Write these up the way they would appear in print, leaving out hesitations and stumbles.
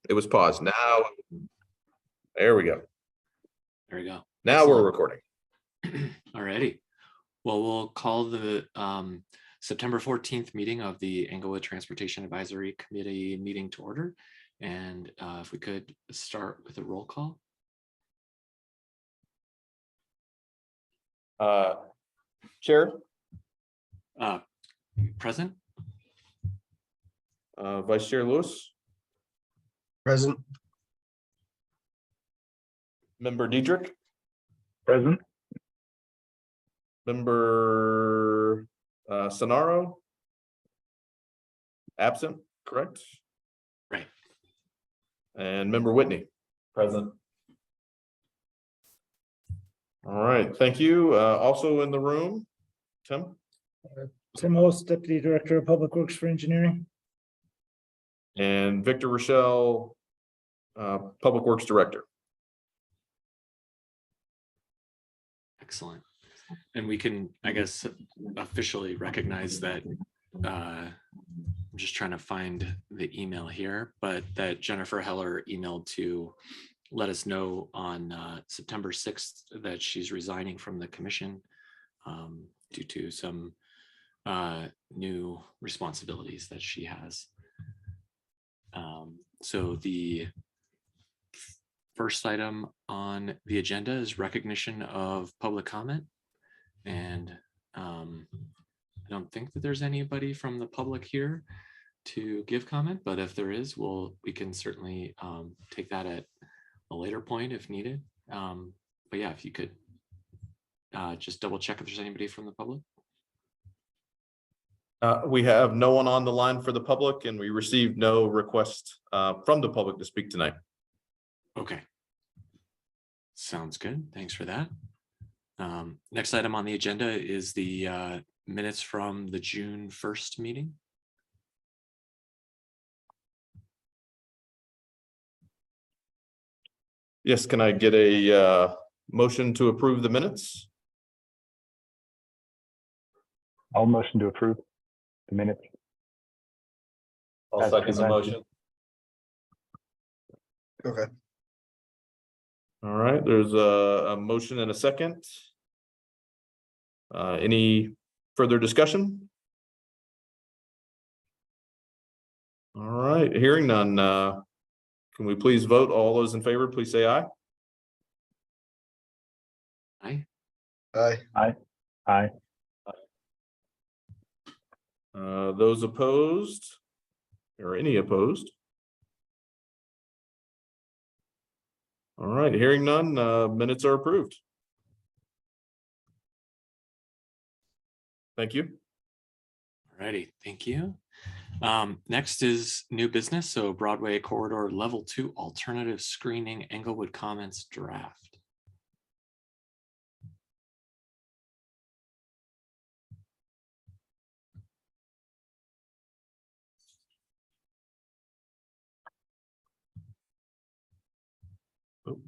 It was paused. Now, there we go. There we go. Now we're recording. Alrighty. Well, we'll call the September 14th meeting of the Englewood Transportation Advisory Committee meeting to order. And if we could start with a roll call. Chair, Present. Vice Chair Lewis, Present. Member Diedrich, Present. Member Sonaro, absent, correct? Right. And Member Whitney. Present. All right, thank you. Also in the room, Tim. Tim Host, Deputy Director of Public Works for Engineering. And Victor Rochelle, Public Works Director. Excellent. And we can, I guess, officially recognize that I'm just trying to find the email here, but that Jennifer Heller emailed to let us know on September 6th that she's resigning from the commission due to some new responsibilities that she has. So the first item on the agenda is recognition of public comment. And I don't think that there's anybody from the public here to give comment, but if there is, we can certainly take that at a later point if needed. But yeah, if you could just double check if there's anybody from the public. We have no one on the line for the public, and we received no request from the public to speak tonight. Okay. Sounds good. Thanks for that. Next item on the agenda is the minutes from the June 1st meeting. Yes, can I get a motion to approve the minutes? I'll motion to approve the minutes. I'll second the motion. Okay. All right, there's a motion and a second. Any further discussion? All right, hearing none. Can we please vote? All those in favor, please say aye. Aye. Aye. Aye. Aye. Those opposed or any opposed? All right, hearing none, minutes are approved. Thank you. Alrighty, thank you. Next is new business. So Broadway Corridor Level 2 Alternative Screening Englewood Comments Draft. Oh,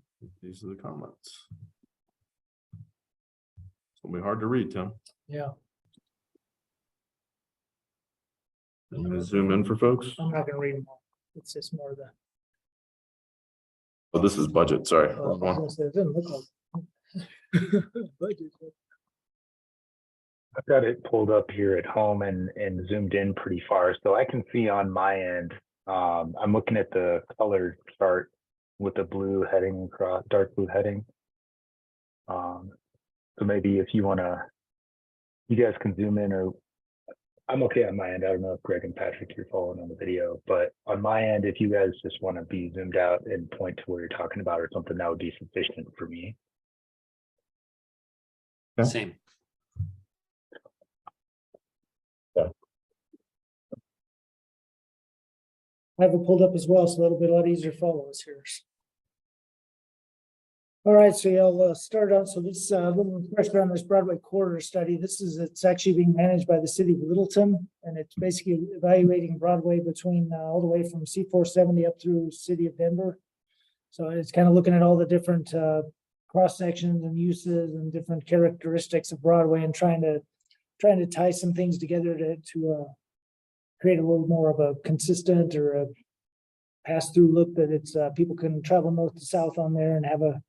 these are the comments. It's gonna be hard to read, Tim. Yeah, I'm gonna zoom in for folks. I'm not gonna read them all. It's just more of the. Oh, this is budget, sorry. Wrong one. It doesn't look like. Budget. I've got it pulled up here at home and zoomed in pretty far, so I can see on my end. I'm looking at the color chart with the blue heading across, dark blue heading. So maybe if you you guys can zoom in, or I'm okay on my end. I don't know if Greg and Patrick, you're following on the video, but on my end, if you guys just want to be zoomed out and point to where you're talking about or something, that would be sufficient for me. Yeah. Same. I have it pulled up as well, so that'll be a lot easier to follow us here. All right, so I'll start out. So this little refresher on this Broadway corridor study. It's actually being managed by the city of Littleton, and it's basically evaluating Broadway between all the way from C470 up through city of Denver. So it's kind of looking at all the different cross sections and uses and different characteristics of Broadway, and trying to tie some things together to create a little more of a consistent or a pass-through look that it's, people can travel north to south on there and have a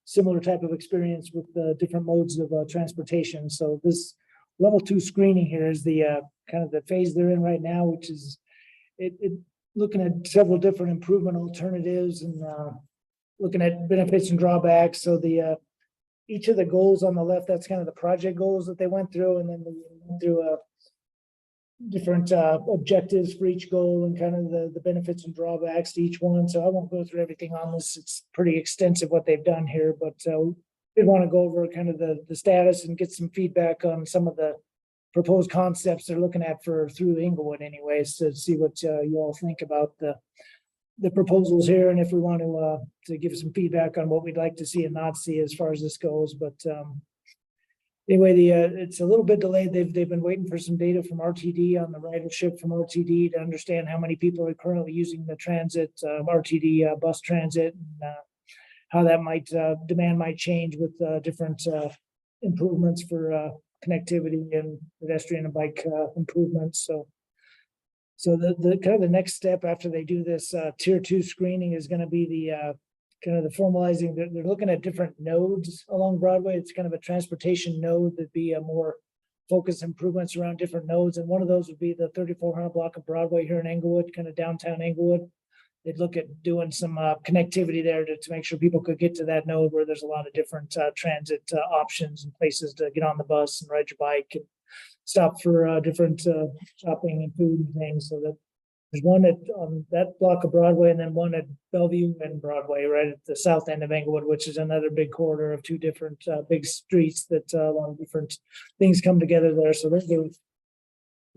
similar type of experience with the different modes of transportation. So this level 2 screening here is the kind of the phase they're in right now, which is it looking at several different improvement alternatives and looking at benefits and drawbacks. So the each of the goals on the left, that's kind of the project goals that they went through, and then they went through different objectives for each goal and kind of the benefits and drawbacks to each one. So I won't go through everything on this. It's pretty extensive what they've done here, but we did want to go over kind of the status and get some feedback on some of the proposed concepts they're looking at for through Inglewood anyways, to see what you all think about the proposals here, and if we want to give some feedback on what we'd like to see and not see as far as this goes. But anyway, it's a little bit delayed. They've been waiting for some data from RTD on the ridership from RTD to understand how many people are currently using the transit, RTD bus transit, and how that might demand might change with different improvements for connectivity and pedestrian and bike improvements. So the kind of the next step after they do this tier 2 screening is going to be the kind of the formalizing. They're looking at different nodes along Broadway. It's kind of a transportation node that'd be a more focused improvements around different nodes. And one of those would be the 3400 block of Broadway here in Englewood, kind of downtown Englewood. They'd look at doing some connectivity there to make sure people could get to that node where there's a lot of different transit options and places to get on the bus and ride your bike and stop for different shopping and food and things. So that there's one at that block of Broadway, and then one at Bellevue and Broadway, right at the south end of Englewood, which is another big corridor of 2 different big streets that a lot of different things come together there. So there's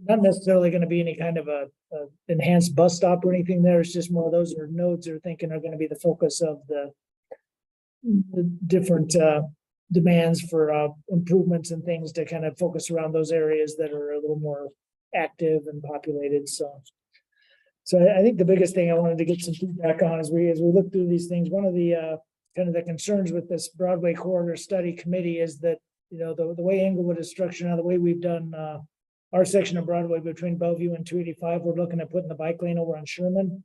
not necessarily going to be any kind of a enhanced bus stop or anything there. It's just more of those are nodes they're thinking are going to be the focus of the different demands for improvements and things to kind of focus around those areas that are a little more active and populated. So I think the biggest thing I wanted to get some feedback on as we look through these things, one of the kind of the concerns with this Broadway corridor study committee is that, you know, the way Englewood is structured now, the way we've done our section of Broadway between Bellevue and 285, we're looking at putting the bike lane over on Sherman.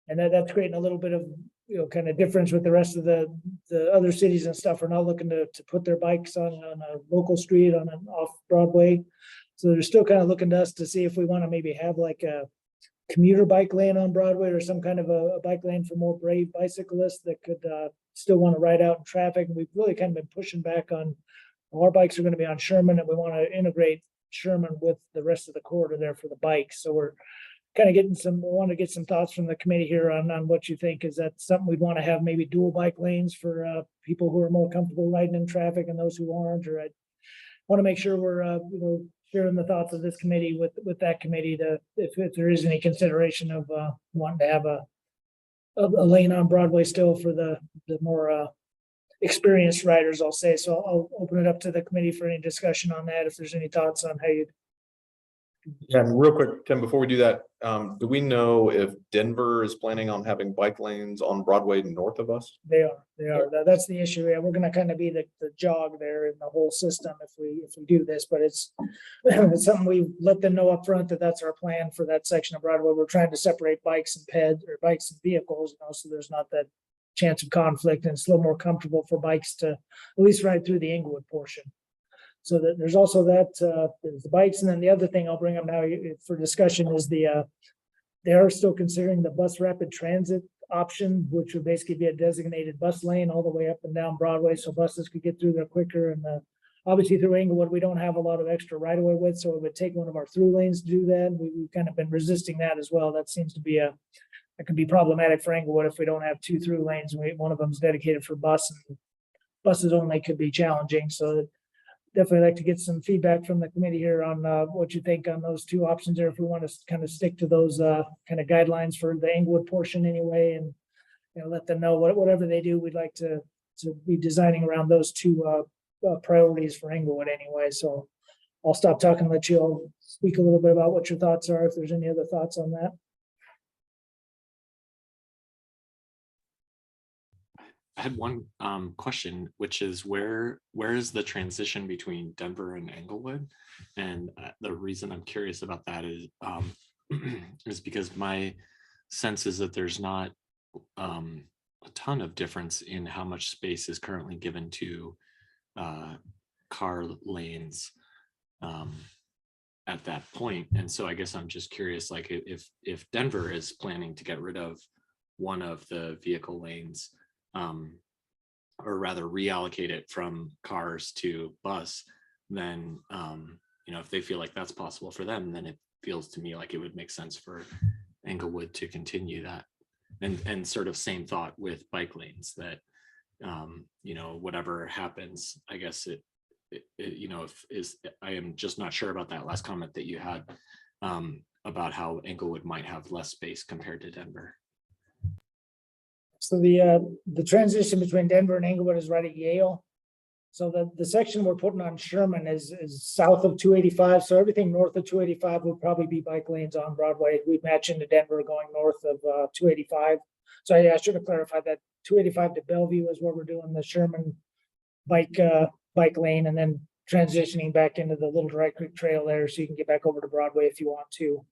And that's creating a little bit of, you know, kind of difference with the rest of the other cities and stuff. Are not looking to put their bikes on a local street on an off Broadway. So they're still kind of looking to us to see if we want to maybe have like a commuter bike lane on Broadway or some kind of a bike lane for more brave bicyclists that could still want to ride out in traffic. And we've really kind of been pushing back on our bikes are going to be on Sherman, and we want to integrate Sherman with the rest of the corridor there for the bikes. So we're kind of getting we want to get some thoughts from the committee here on what you think. Is that something we'd want to have maybe dual bike lanes for people who are more comfortable riding in traffic and those who aren't? Or I want to make sure we're you know, sharing the thoughts of this committee with that committee to if there is any consideration of wanting to have a lane on Broadway still for the more experienced riders, I'll say. So I'll open it up to the committee for any discussion on that, if there's any thoughts on how you'd. Yeah, and real quick, Tim, before we do that, do we know if Denver is planning on having bike lanes on Broadway north of us? They are. That's the issue. Yeah, we're gonna kind of be the jog there in the whole system if we do this, but it's something we let them know up front that that's our plan for that section of Broadway. We're trying to separate bikes and bikes and vehicles, you know, so there's not that chance of conflict, and it's a little more comfortable for bikes to at least ride through the Englewood portion. So that there's also that there's the bikes, and then the other thing I'll bring up now for discussion is they are still considering the bus rapid transit option, which would basically be a designated bus lane all the way up and down Broadway, so buses could get through there quicker. And obviously through Englewood, we don't have a lot of extra right of way width, so it would take one of our through lanes to do that. We've kind of been resisting that as well. That seems to be that could be problematic for Englewood if we don't have 2 through lanes. One of them is dedicated for bus, and buses only could be challenging. So definitely like to get some feedback from the committee here on what you think on those 2 options there, if we want to kind of stick to those kind of guidelines for the Englewood portion anyway, and you know, let them know whatever they do, we'd like to be designing around those 2 priorities for Englewood anyway. So I'll stop talking and let you all speak a little bit about what your thoughts are, if there's any other thoughts on that. I had one question, which is where is the transition between Denver and Englewood? And the reason I'm curious about that is is because my sense is that there's not a ton of difference in how much space is currently given to car lanes at that point. And so I guess I'm just curious, like if Denver is planning to get rid of one of the vehicle lanes, or rather reallocate it from cars to bus, then if they feel like that's possible for them, then it feels to me like it would make sense for Englewood to continue that. And sort of same thought with bike lanes, that whatever happens, I guess I am just not sure about that last comment that you had about how Englewood might have less space compared to Denver. So the transition between Denver and Englewood is right at Yale. So the section we're putting on Sherman is south of 285. So everything north of 285 would probably be bike lanes on Broadway. We match into Denver going north of 285. So I should have clarified that 285 to Bellevue is where we're doing the Sherman bike lane, and then transitioning back into the Little Dry Creek Trail there, so you can get back over to Broadway if you want to.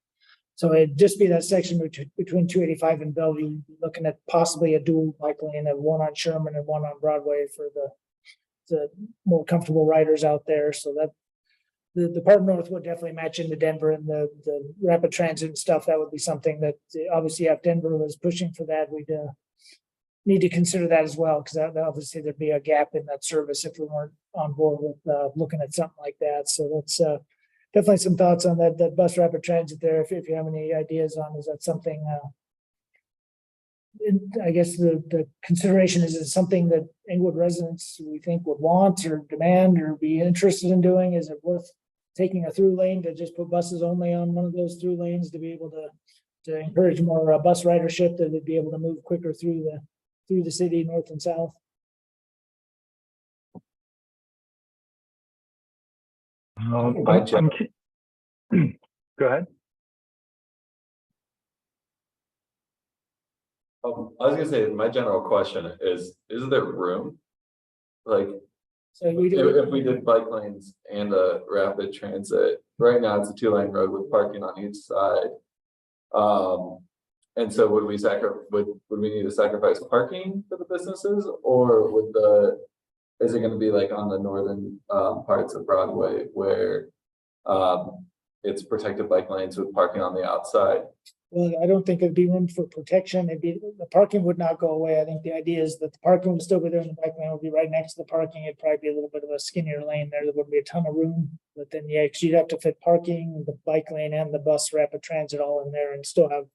So it'd just be that section between 285 and Bellevue, looking at possibly a dual bike lane, of one on Sherman and one on Broadway for the more comfortable riders out there. So that the part north would definitely match into Denver, and the rapid transit and stuff, that would be something that obviously if Denver was pushing for that, we'd need to consider that as well, because that obviously there'd be a gap in that service if we weren't on board with looking at something like that. So that's definitely some thoughts on that bus rapid transit there. If you have any ideas on, is that something? I guess the consideration is it something that Englewood residents we think would want or demand or be interested in doing? Is it worth taking a through lane to just put buses only on one of those through lanes to be able to encourage more bus ridership, that they'd be able to move quicker through the city north and south? Go ahead. I was gonna say, my general question is there room? Like, So if we did bike lanes and a rapid transit, right now it's a 2-lane road with parking on each side. And so would we need to sacrifice parking for the businesses, or is it gonna be like on the northern parts of Broadway where it's protected bike lanes with parking on the outside? Well, I don't think it'd be room for protection. The parking would not go away. I think the idea is that the parking would still be there, and the bike lane would be right next to the parking. It'd probably be a little bit of a skinnier lane there. There wouldn't be a ton of room, but then because you'd have to fit parking, the bike lane, and the bus rapid transit all in there, and still have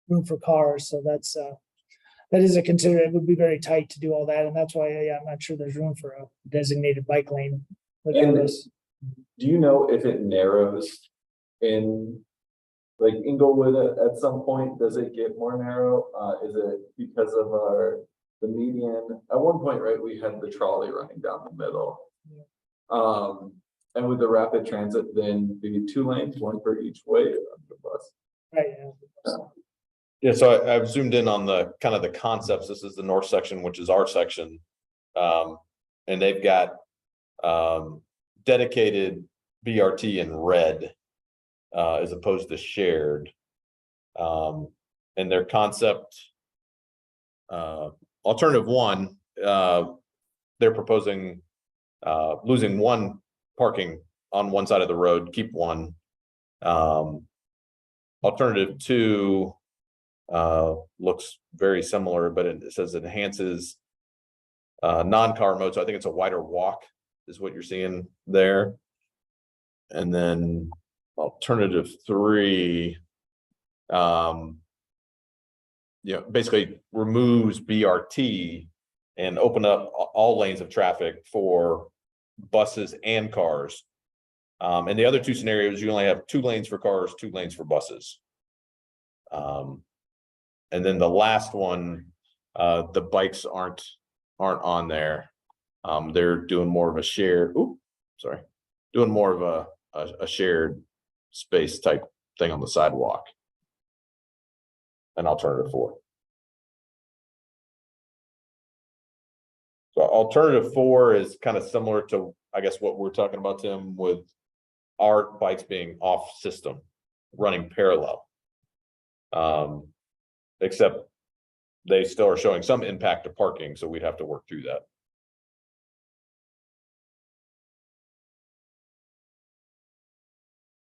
room for cars. So that is a consideration. It would be very tight to do all that, and that's why I'm not sure there's room for a designated bike lane. Do you know if it narrows in like Englewood at some point? Does it get more narrow? Is it because of the median? At one point, right, we had the trolley running down the middle. Yeah. And with the rapid transit, then be 2 lanes, one for each way of the bus. Right. Yeah, so I've zoomed in on the kind of the concepts. This is the north section, which is our section. And they've got dedicated BRT in red as opposed to shared. And their concept, alternative one, they're proposing losing one parking on one side of the road, keep one. Alternative two looks very similar, but it says it enhances non-car mode. So I think it's a wider walk is what you're seeing there. And then alternative three, basically removes BRT and open up all lanes of traffic for buses and cars. And the other two scenarios, you only have 2 lanes for cars, 2 lanes for buses. And then the last one, the bikes aren't on there. They're doing more of a shared, doing more of a shared space type thing on the sidewalk. An alternative 4. So alternative 4 is kind of similar to, I guess, what we're talking about, Tim, with our bikes being off system, running parallel. except they still are showing some impact to parking, so we'd have to work through that.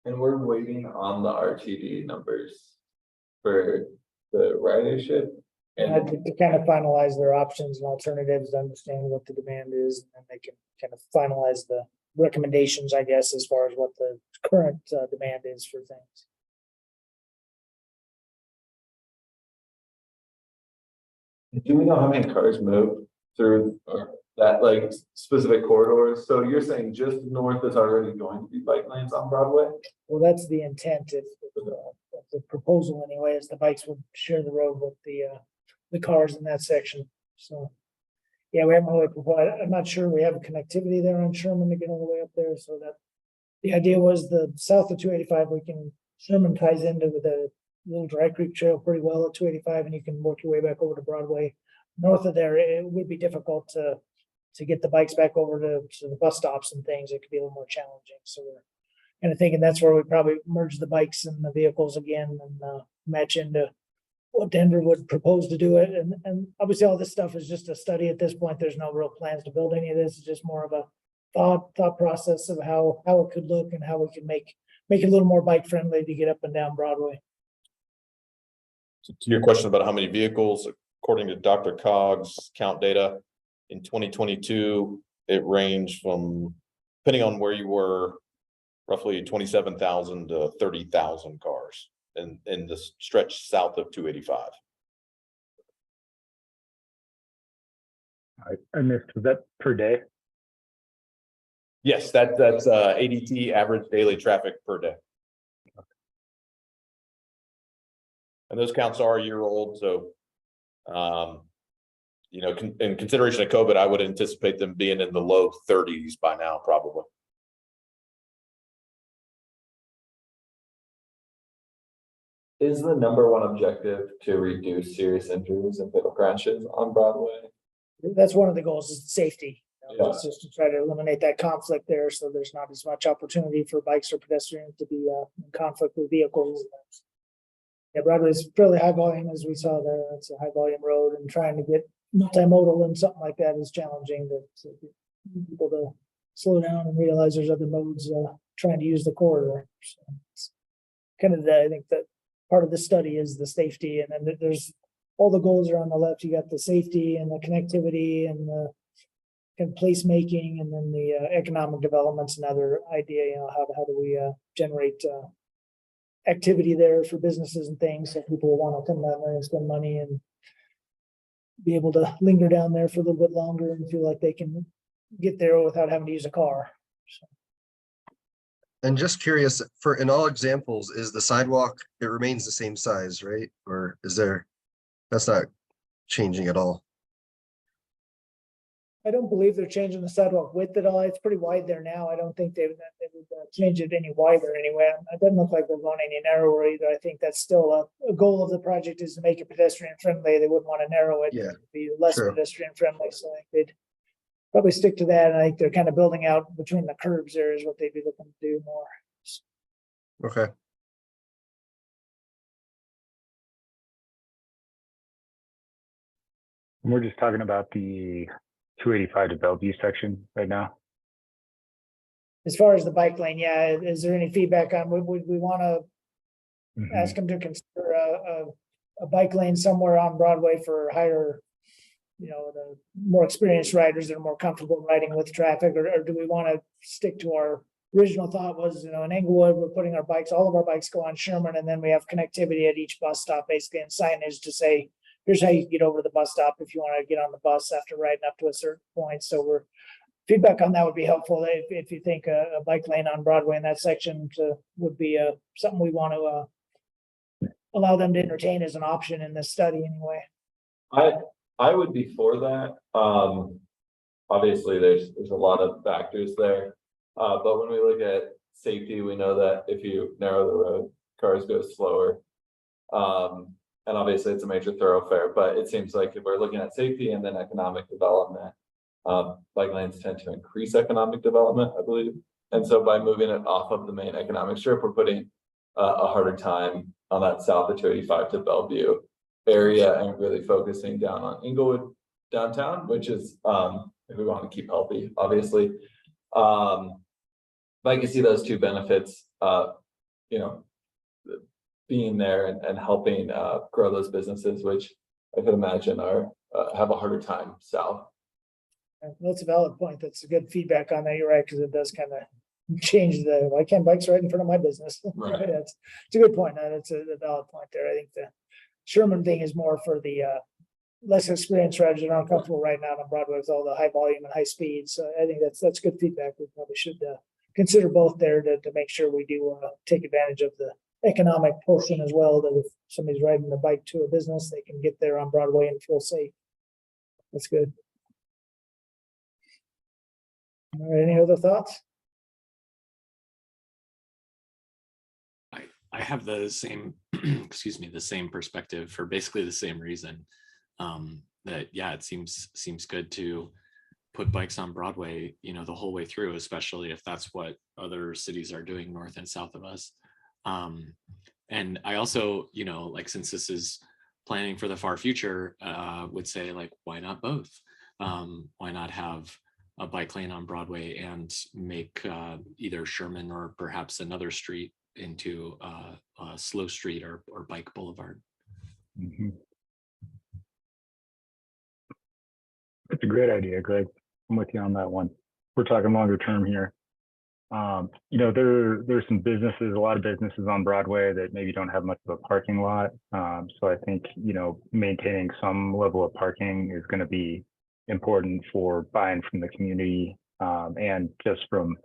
And we're waiting on the RTD numbers for the ridership. And And to kind of finalize their options and alternatives, understand what the demand is, and then they can kind of finalize the recommendations, I guess, as far as what the current demand is for things. do we know how many cars move through that like specific corridors? So you're saying just north is already going to be bike lanes on Broadway? Well, that's the intent of the proposal anyway, is the bikes would share the road with the cars in that section. So, yeah, we haven't really provided, I'm not sure we have connectivity there on Sherman to get all the way up there, so that the idea was the south of 285, Sherman ties into the little Dry Creek Trail pretty well at 285, and you can work your way back over to Broadway. North of there, it would be difficult to get the bikes back over to the bus stops and things. It could be a little more challenging. So we're kind of thinking that's where we probably merge the bikes and the vehicles again and match into what Denver would propose to do it. And obviously all this stuff is just a study at this point. There's no real plans to build any of this. It's just more of a thought process of how it could look and how we can make it a little more bike friendly to get up and down Broadway. To your question about how many vehicles, according to Dr. Cog's count data, in 2022, it ranged from, depending on where you were, roughly 27,000 to 30,000 cars in the stretch south of 285. I missed, was that per day? Yes, that's ADT, average daily traffic per day. And those counts are a year old, so you know, in consideration of COVID, I would anticipate them being in the low 30s by now, probably. Is the number one objective to reduce serious injuries and fatal crashes on Broadway? That's one of the goals, is safety. Yeah. It's just to try to eliminate that conflict there, so there's not as much opportunity for bikes or pedestrians to be in conflict with vehicles. Yeah, Broadway is fairly high volume, as we saw there. It's a high volume road, and trying to get multimodal and something like that is challenging to get people to slow down and realize there's other modes trying to use the corridor. So it's kind of I think that part of the study is the safety, and then there's all the goals are on the left. You got the safety and the connectivity and the kind of placemaking, and then the economic development's another idea. You know, how do we generate activity there for businesses and things, so people want to come down there and spend money and be able to linger down there for a little bit longer and feel like they can get there without having to use a car. So. And just curious, for in all examples, is the sidewalk, it remains the same size, right? Or is there, that's not changing at all? I don't believe they're changing the sidewalk width at all. It's pretty wide there now. I don't think they would change it any wider anyway. It doesn't look like they're going any narrower either. I think that's still a goal of the project, is to make it pedestrian friendly. They wouldn't want to narrow it, Yeah, to be less true. pedestrian friendly. So I think they'd probably stick to that. And I think they're kind of building out between the curbs there is what they'd be looking to do more. Okay. And we're just talking about the 285 to Bellevue section right now. As far as the bike lane, yeah, is there any feedback on, would we want to Mhm. ask them to consider a bike lane somewhere on Broadway for higher, you know, the more experienced riders that are more comfortable riding with traffic, or do we want to stick to our original thought was, you know, in Englewood, we're putting our bikes, all of our bikes go on Sherman, and then we have connectivity at each bus stop, basically, and signage to say, here's how you get over to the bus stop if you want to get on the bus after riding up to a certain point. So feedback on that would be helpful if you think a bike lane on Broadway in that section would be something we want to allow them to entertain as an option in this study anyway. I would be for that. Obviously there's a lot of factors there. But when we look at safety, we know that if you narrow the road, cars go slower. And obviously it's a major thoroughfare, but it seems like if we're looking at safety and then economic development, bike lanes tend to increase economic development, I believe. And so by moving it off of the main economic strip, we're putting a harder time on that south of 285 to Bellevue. area and really focusing down on Inglewood downtown, which is, if we want to keep healthy, obviously. But I can see those two benefits, you know, being there and helping grow those businesses, which I could imagine are have a harder time south. That's a valid point. That's a good feedback on that. You're right, because it does kind of change the, why can't bikes right in front of my business? Right. It's a good point. That's a valid point there. I think the Sherman thing is more for the less experienced riders that aren't comfortable right now on Broadway with all the high volume and high speed. So I think that's good feedback. We probably should consider both there to make sure we do take advantage of the economic portion as well, that if somebody's riding a bike to a business, they can get there on Broadway and feel safe. That's good. All right, any other thoughts? I have the same, excuse me, the same perspective for basically the same reason. That yeah, it seems good to put bikes on Broadway, you know, the whole way through, especially if that's what other cities are doing north and south of us. And I also, you know, like, since this is planning for the far future, would say, like, why not both? Why not have a bike lane on Broadway and make either Sherman or perhaps another street into a slow street or bike boulevard? Mhm. It's a great idea, Greg. I'm with you on that one. We're talking longer term here. You know, there's some businesses, a lot of businesses on Broadway that maybe don't have much of a parking lot. So I think, you know, maintaining some level of parking is going to be important for buy-in from the community, and just from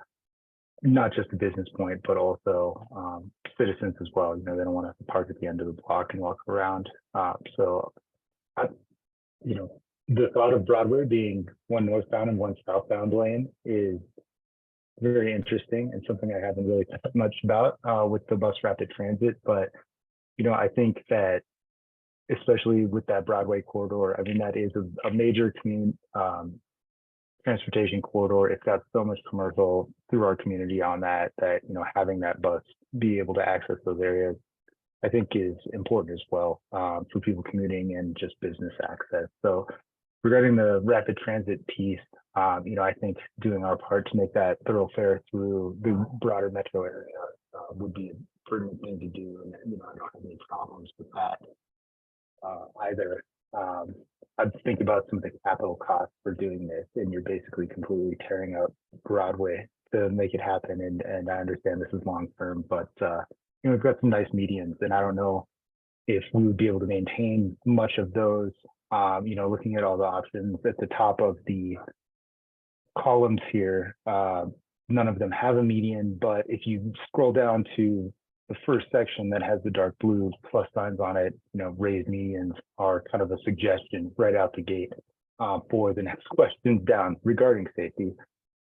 not just a business point, but also citizens as well. You know, they don't want to have to park at the end of the block and walk around. You know, the thought of Broadway being one northbound and one southbound lane is very interesting and something I haven't really thought much about with the bus rapid transit. But, you know, I think that especially with that Broadway corridor, I mean, that is a major transportation corridor. It's got so much commercial through our community on that, you know, having that bus be able to access those areas, I think is important as well for people commuting and just business access. So regarding the rapid transit piece, you know, I think doing our part to make that thoroughfare through the broader metro area would be a prudent thing to do. And, you know, I don't have any problems with that either. I'd think about some of the capital costs for doing this, and you're basically completely tearing up Broadway to make it happen. And I understand this is long term, but you know, we've got some nice medians, and I don't know if we would be able to maintain much of those. You know, looking at all the options at the top of the columns here, none of them have a median, but if you scroll down to the first section that has the dark blue plus signs on it, you know, raised medians are kind of a suggestion right out the gate for the next questions down regarding safety.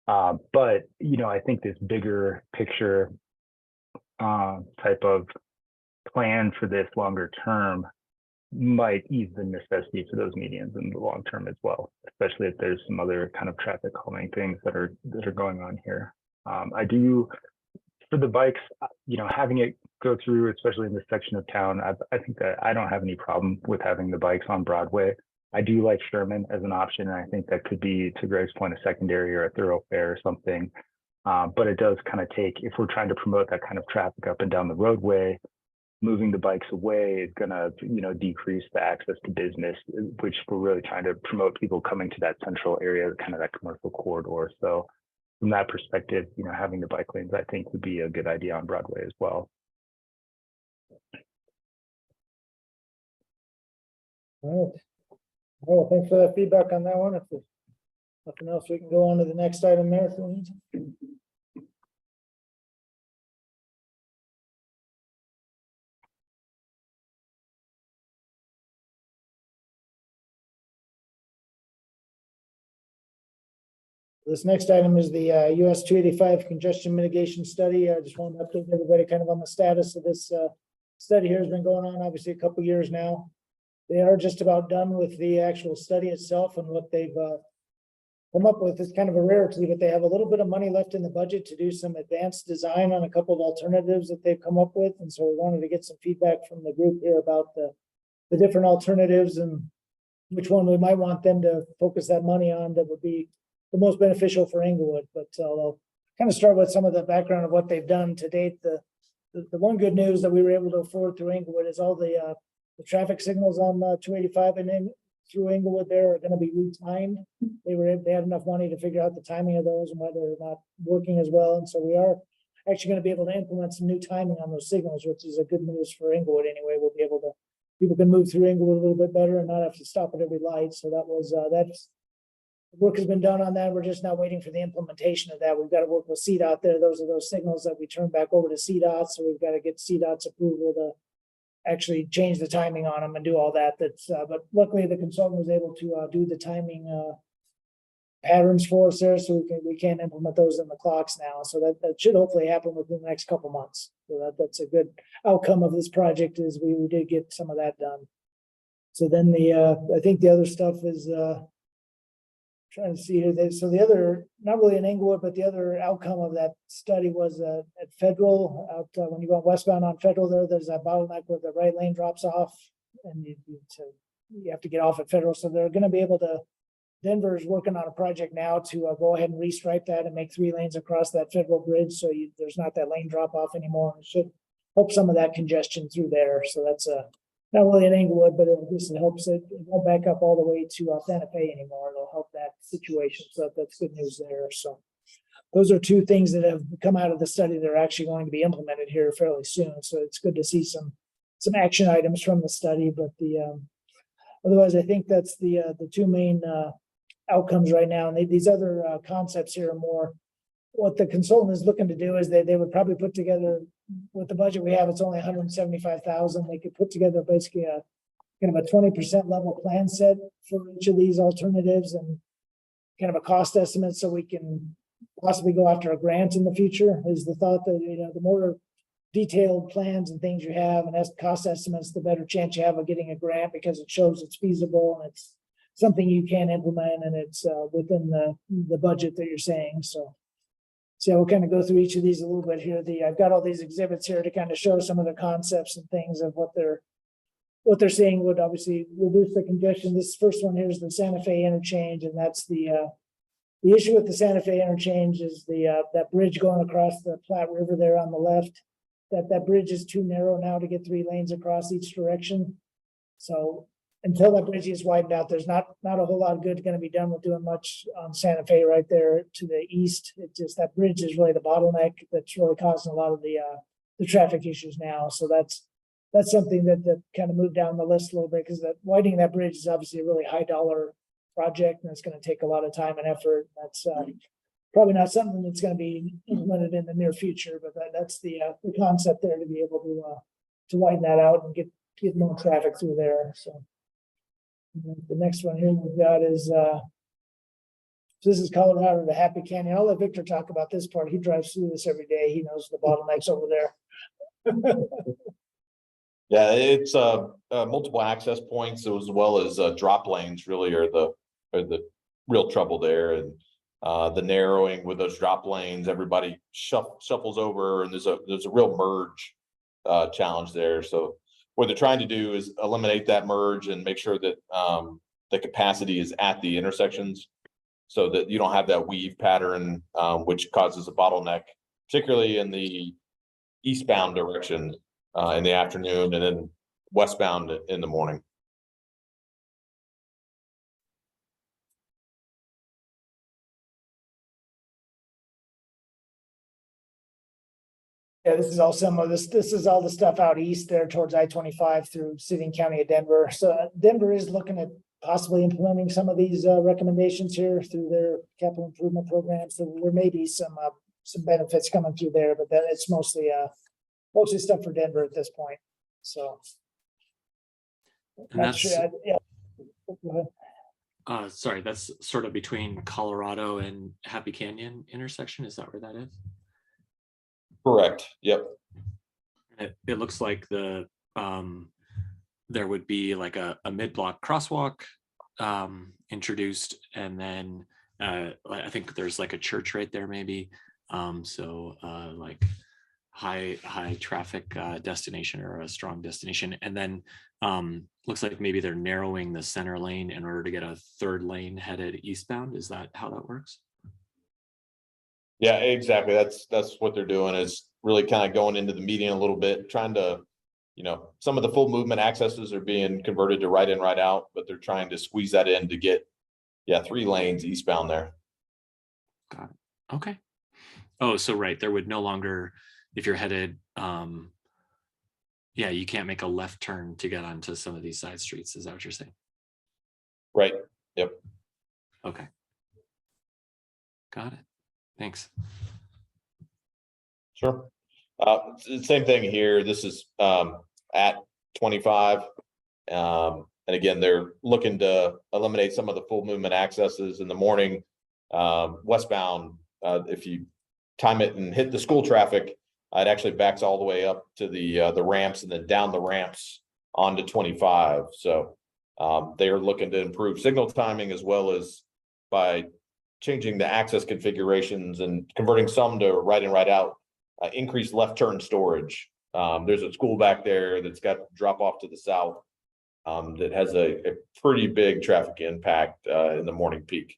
But, you know, I think this bigger picture type of plan for this longer term might ease the necessity for those medians in the long term as well, especially if there's some other kind of traffic calming things that are going on here. I do, for the bikes, you know, having it go through, especially in this section of town, I think that I don't have any problem with having the bikes on Broadway. I do like Sherman as an option, and I think that could be, to Greg's point, a secondary or a thoroughfare or something. But it does kind of take, if we're trying to promote that kind of traffic up and down the roadway, moving the bikes away is going to, you know, decrease the access to business, which we're really trying to promote people coming to that central area, kind of that commercial corridor. So from that perspective, you know, having the bike lanes, I think, would be a good idea on Broadway as well. All right. Well, thanks for that feedback on that one. If there's nothing else, we can go on to the next item there if we need to. This next item is the US 285 congestion mitigation study. I just want to update everybody kind of on the status of this study here. Has been going on obviously a couple years now. They are just about done with the actual study itself, and what they've come up with is kind of a rarity, but they have a little bit of money left in the budget to do some advanced design on a couple of alternatives that they've come up with. And so we wanted to get some feedback from the group here about the the different alternatives and which one we might want them to focus that money on that would be the most beneficial for Inglewood. But I'll kind of start with some of the background of what they've done to date. The one good news that we were able to afford through Inglewood is all the traffic signals on 285 and then through Inglewood there are going to be retimed. They had enough money to figure out the timing of those and whether they're not working as well. And so we are actually going to be able to implement some new timing on those signals, which is a good news for Inglewood anyway. We'll be able to, people can move through Inglewood a little bit better and not have to stop at every light. So that was, that's, work has been done on that. We're just now waiting for the implementation of that. We've got to work with CDOT there. Those are those signals that we turn back over to CDOT. So we've got to get CDOT's approval to actually change the timing on them and do all that. That's, but luckily the consultant was able to do the timing patterns for us there, so we can implement those in the clocks now. So that should hopefully happen within the next couple months. So that's a good outcome of this project is we did get some of that done. So then I think the other stuff is trying to see here. So the other, not really in Inglewood, but the other outcome of that study was at Federal, out when you go westbound on Federal there's a bottleneck where the right lane drops off and you have to get off at Federal. So they're going to be able to, Denver is working on a project now to go ahead and restripe that and make 3 lanes across that Federal Bridge. So there's not that lane drop off anymore. It should help some of that congestion through there. So that's not really in Inglewood, but it helps it won't back up all the way to Santa Fe anymore. It'll help that situation. So that's good news there. So those are 2 things that have come out of the study that are actually going to be implemented here fairly soon. So it's good to see some action items from the study. But otherwise, I think that's the 2 main outcomes right now. And these other concepts here are more what the consultant is looking to do is they would probably put together with the budget we have, it's only 175,000. They could put together basically a kind of a 20% level plan set for each of these alternatives and kind of a cost estimate so we can possibly go after a grant in the future. Is the thought that, the more detailed plans and things you have and cost estimates, the better chance you have of getting a grant because it shows it's feasible and it's something you can implement and it's within the budget that you're saying. So we'll kind of go through each of these a little bit here. I've got all these exhibits here to kind of show some of the concepts and things of what they're saying would obviously reduce the congestion. This first one here is the Santa Fe interchange, and that's the issue with the Santa Fe interchange is that bridge going across the Platte River there on the left. That bridge is too narrow now to get 3 lanes across each direction. So until that bridge is widened out, there's not a whole lot of good going to be done with doing much on Santa Fe right there to the east. It just, that bridge is really the bottleneck that's really causing a lot of the traffic issues now. So that's something that kind of moved down the list a little bit because that widening that bridge is obviously a really high dollar project and it's going to take a lot of time and effort. That's probably not something that's going to be implemented in the near future, but that's the concept there to be able to widen that out and get more traffic through there. So the next one here we've got is this is Colorado to Happy Canyon. I'll let Victor talk about this part. He drives through this every day. He knows the bottlenecks over there. Yeah, it's multiple access points as well as drop lanes really are the real trouble there. And the narrowing with those drop lanes, everybody shuffles over and there's a real merge challenge there. So what they're trying to do is eliminate that merge and make sure that the capacity is at the intersections so that you don't have that weave pattern, which causes a bottleneck, particularly in the eastbound direction in the afternoon and then westbound in the morning. Yeah, this is all some of this. This is all the stuff out east there towards I-25 through city and county of Denver. So Denver is looking at possibly implementing some of these recommendations here through their capital improvement program. So there may be some benefits coming through there, but then it's mostly stuff for Denver at this point. So And that's, sure, yeah. Go ahead. sorry, that's sort of between Colorado and Happy Canyon intersection. Is that where that is? Correct. Yep. It looks like there would be like a mid-block crosswalk introduced, and then I think there's like a church right there maybe. Like high traffic destination or a strong destination. And then looks like maybe they're narrowing the center lane in order to get a third lane headed eastbound. Is that how that works? Yeah, exactly. That's what they're doing, is really kind of going into the median a little bit, trying to, some of the full movement accesses are being converted to right in, right out, but they're trying to squeeze that in to get, 3 lanes eastbound there. Got it. Okay. Oh, so right, there would no longer, if you're headed, yeah, you can't make a left turn to get onto some of these side streets. Is that what you're saying? Right. Yep. Okay. Got it. Thanks. Sure. Same thing here. This is at 25. And again, they're looking to eliminate some of the full movement accesses in the morning. Westbound, if you time it and hit the school traffic, it actually backs all the way up to the ramps and then down the ramps onto 25. So they are looking to improve signal timing, as well as by changing the access configurations and converting some to right in, right out, increased left turn storage. There's a school back there that's got drop off to the south that has a pretty big traffic impact in the morning peak.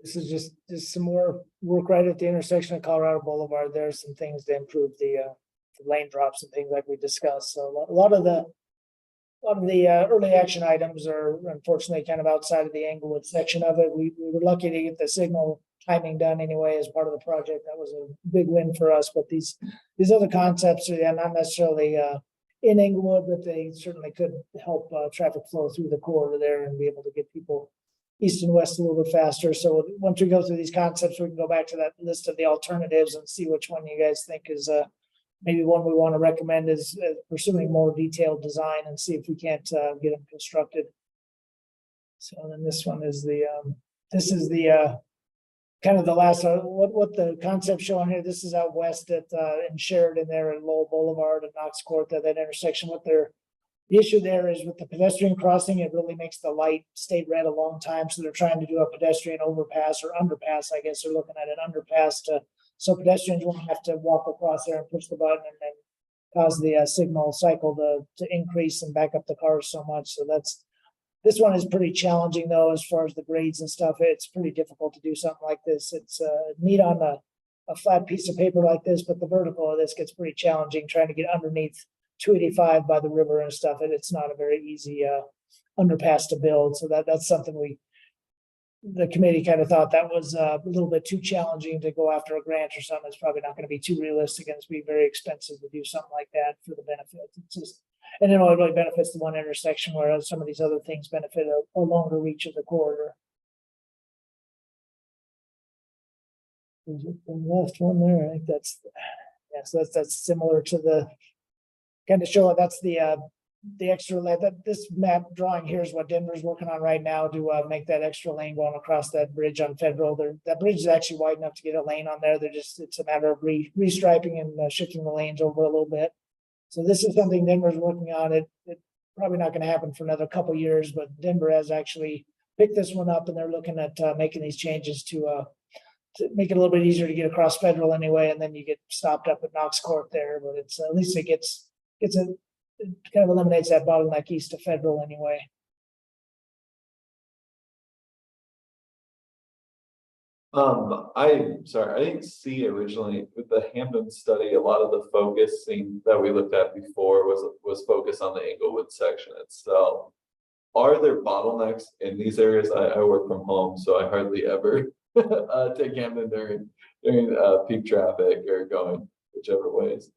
This is just some more work right at the intersection of Colorado Boulevard. There's some things to improve the lane drops and things like we discussed. So a lot of the early action items are unfortunately kind of outside of the Englewood section of it. We were lucky to get the signal timing done anyway as part of the project. That was a big win for us. But these other concepts are not necessarily in Englewood, but they certainly could help traffic flow through the corridor there and be able to get people east and west a little bit faster. So once we go through these concepts, we can go back to that list of the alternatives and see which one you guys think is maybe one we want to recommend is pursuing more detailed design, and see if we can't get them constructed. So then this one is this is the kind of the last what the concept showing here. This is out west at in Sheridan there at Lowell Boulevard and Knox Court, that intersection. The issue there is with the pedestrian crossing, it really makes the light stay red a long time. So they're trying to do a pedestrian overpass or underpass. I guess they're looking at an underpass so pedestrians won't have to walk across there and push the button and then cause the signal cycle to increase and back up the cars so much. So this one is pretty challenging though, as far as the grades and stuff. It's pretty difficult to do something like this. It's neat on a flat piece of paper like this, but the vertical of this gets pretty challenging, trying to get underneath 285 by the river and stuff, and it's not a very easy underpass to build. So that's something the committee kind of thought that was a little bit too challenging to go after a grant or something. It's probably not going to be too realistic, and it's be very expensive to do something like that for the benefit. It's just, and it only really benefits the one intersection, whereas some of these other things benefit a longer reach of the corridor. There's one left one there. I think so that's similar to the kind of show. That's the extra lane. This map drawing here is what Denver's working on right now to make that extra lane going across that bridge on Federal. That bridge is actually wide enough to get a lane on there. It's a matter of restriping and shifting the lanes over a little bit. So this is something Denver's working on. It's probably not going to happen for another couple years, but Denver has actually picked this one up, and they're looking at making these changes to make it a little bit easier to get across Federal anyway, and then you get stopped up at Knox Court there. But it's at least it kind of eliminates that bottleneck east of Federal anyway. I'm sorry, I didn't see originally with the Hampton study, a lot of the focusing that we looked at before was focused on the Englewood section itself. Are there bottlenecks in these areas? I work from home, so I hardly ever take Hampton during peak traffic or going whichever ways.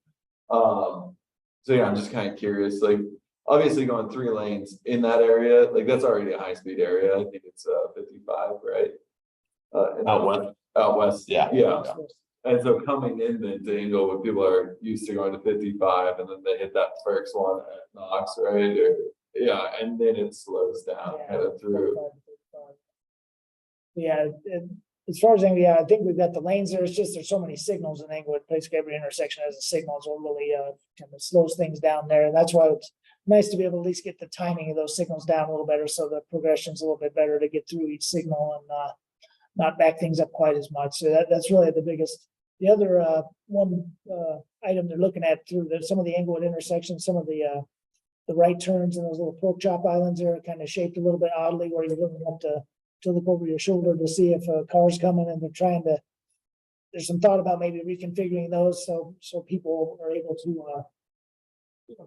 So yeah, I'm just kind of curious, like obviously going 3 lanes in that area, like that's already a high speed area. I think it's 55, right? Out west. Yeah. And so coming into Englewood, people are used to going to 55, and then they hit that first one at Knox, right? And then it slows down kind of through. Yeah, as far as, yeah, I think we've got the lanes there. It's just, there's so many signals in Englewood. Basically every intersection has a signal, so it really, kind of slows things down there. And that's why it's nice to be able to at least get the timing of those signals down a little better. So the progression's a little bit better to get through each signal and, not back things up quite as much. So that's really the biggest. The other, one, item they're looking at through some of the Englewood intersections, some of the right turns and those little pork chop islands are kind of shaped a little bit oddly where you're looking up to look over your shoulder to see if a car's coming, and they're trying to, there's some thought about maybe reconfiguring those so people are able to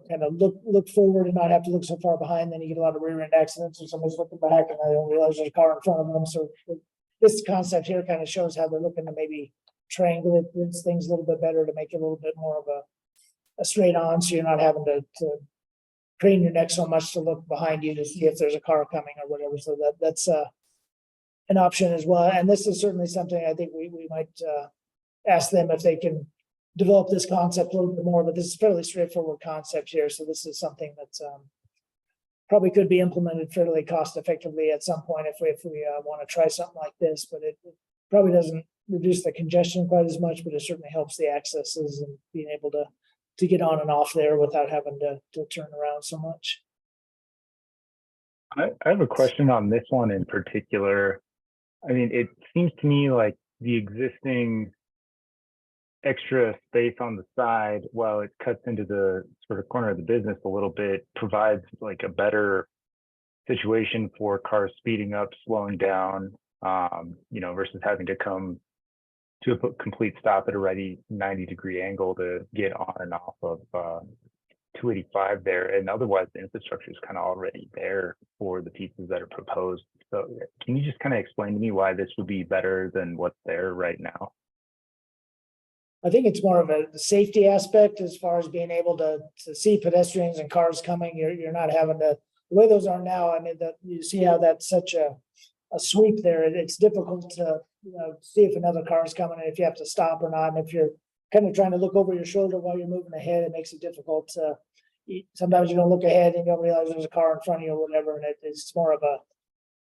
kind of look forward and not have to look so far behind. Then you get a lot of rear end accidents or somebody's looking back and they don't realize there's a car in front of them. So this concept here kind of shows how they're looking to maybe triangulate things a little bit better to make it a little bit more of a straight on, so you're not having to crane your neck so much to look behind you to see if there's a car coming or whatever. So that's an option as well. And this is certainly something I think we might ask them if they can develop this concept a little bit more, but this is a fairly straightforward concept here. So this is something that's probably could be implemented fairly cost effectively at some point if we want to try something like this, but it probably doesn't reduce the congestion quite as much, but it certainly helps the accesses and being able to get on and off there without having to turn around so much. I have a question on this one in particular. I mean, it seems to me like the existing extra space on the side, while it cuts into the sort of corner of the business a little bit, provides like a better situation for cars speeding up, slowing down, versus having to come to a complete stop at a ready 90-degree angle to get on and off of 285 there. And otherwise the infrastructure is kind of already there for the pieces that are proposed. So can you just kind of explain to me why this would be better than what's there right now? I think it's more of a safety aspect as far as being able to see pedestrians and cars coming. You're not having to, the way those are now, I mean, you see how that's such a sweep there. It's difficult to see if another car is coming and if you have to stop or not. And if you're kind of trying to look over your shoulder while you're moving ahead, it makes it difficult. Sometimes you don't look ahead and you don't realize there's a car in front of you or whatever. And it's more of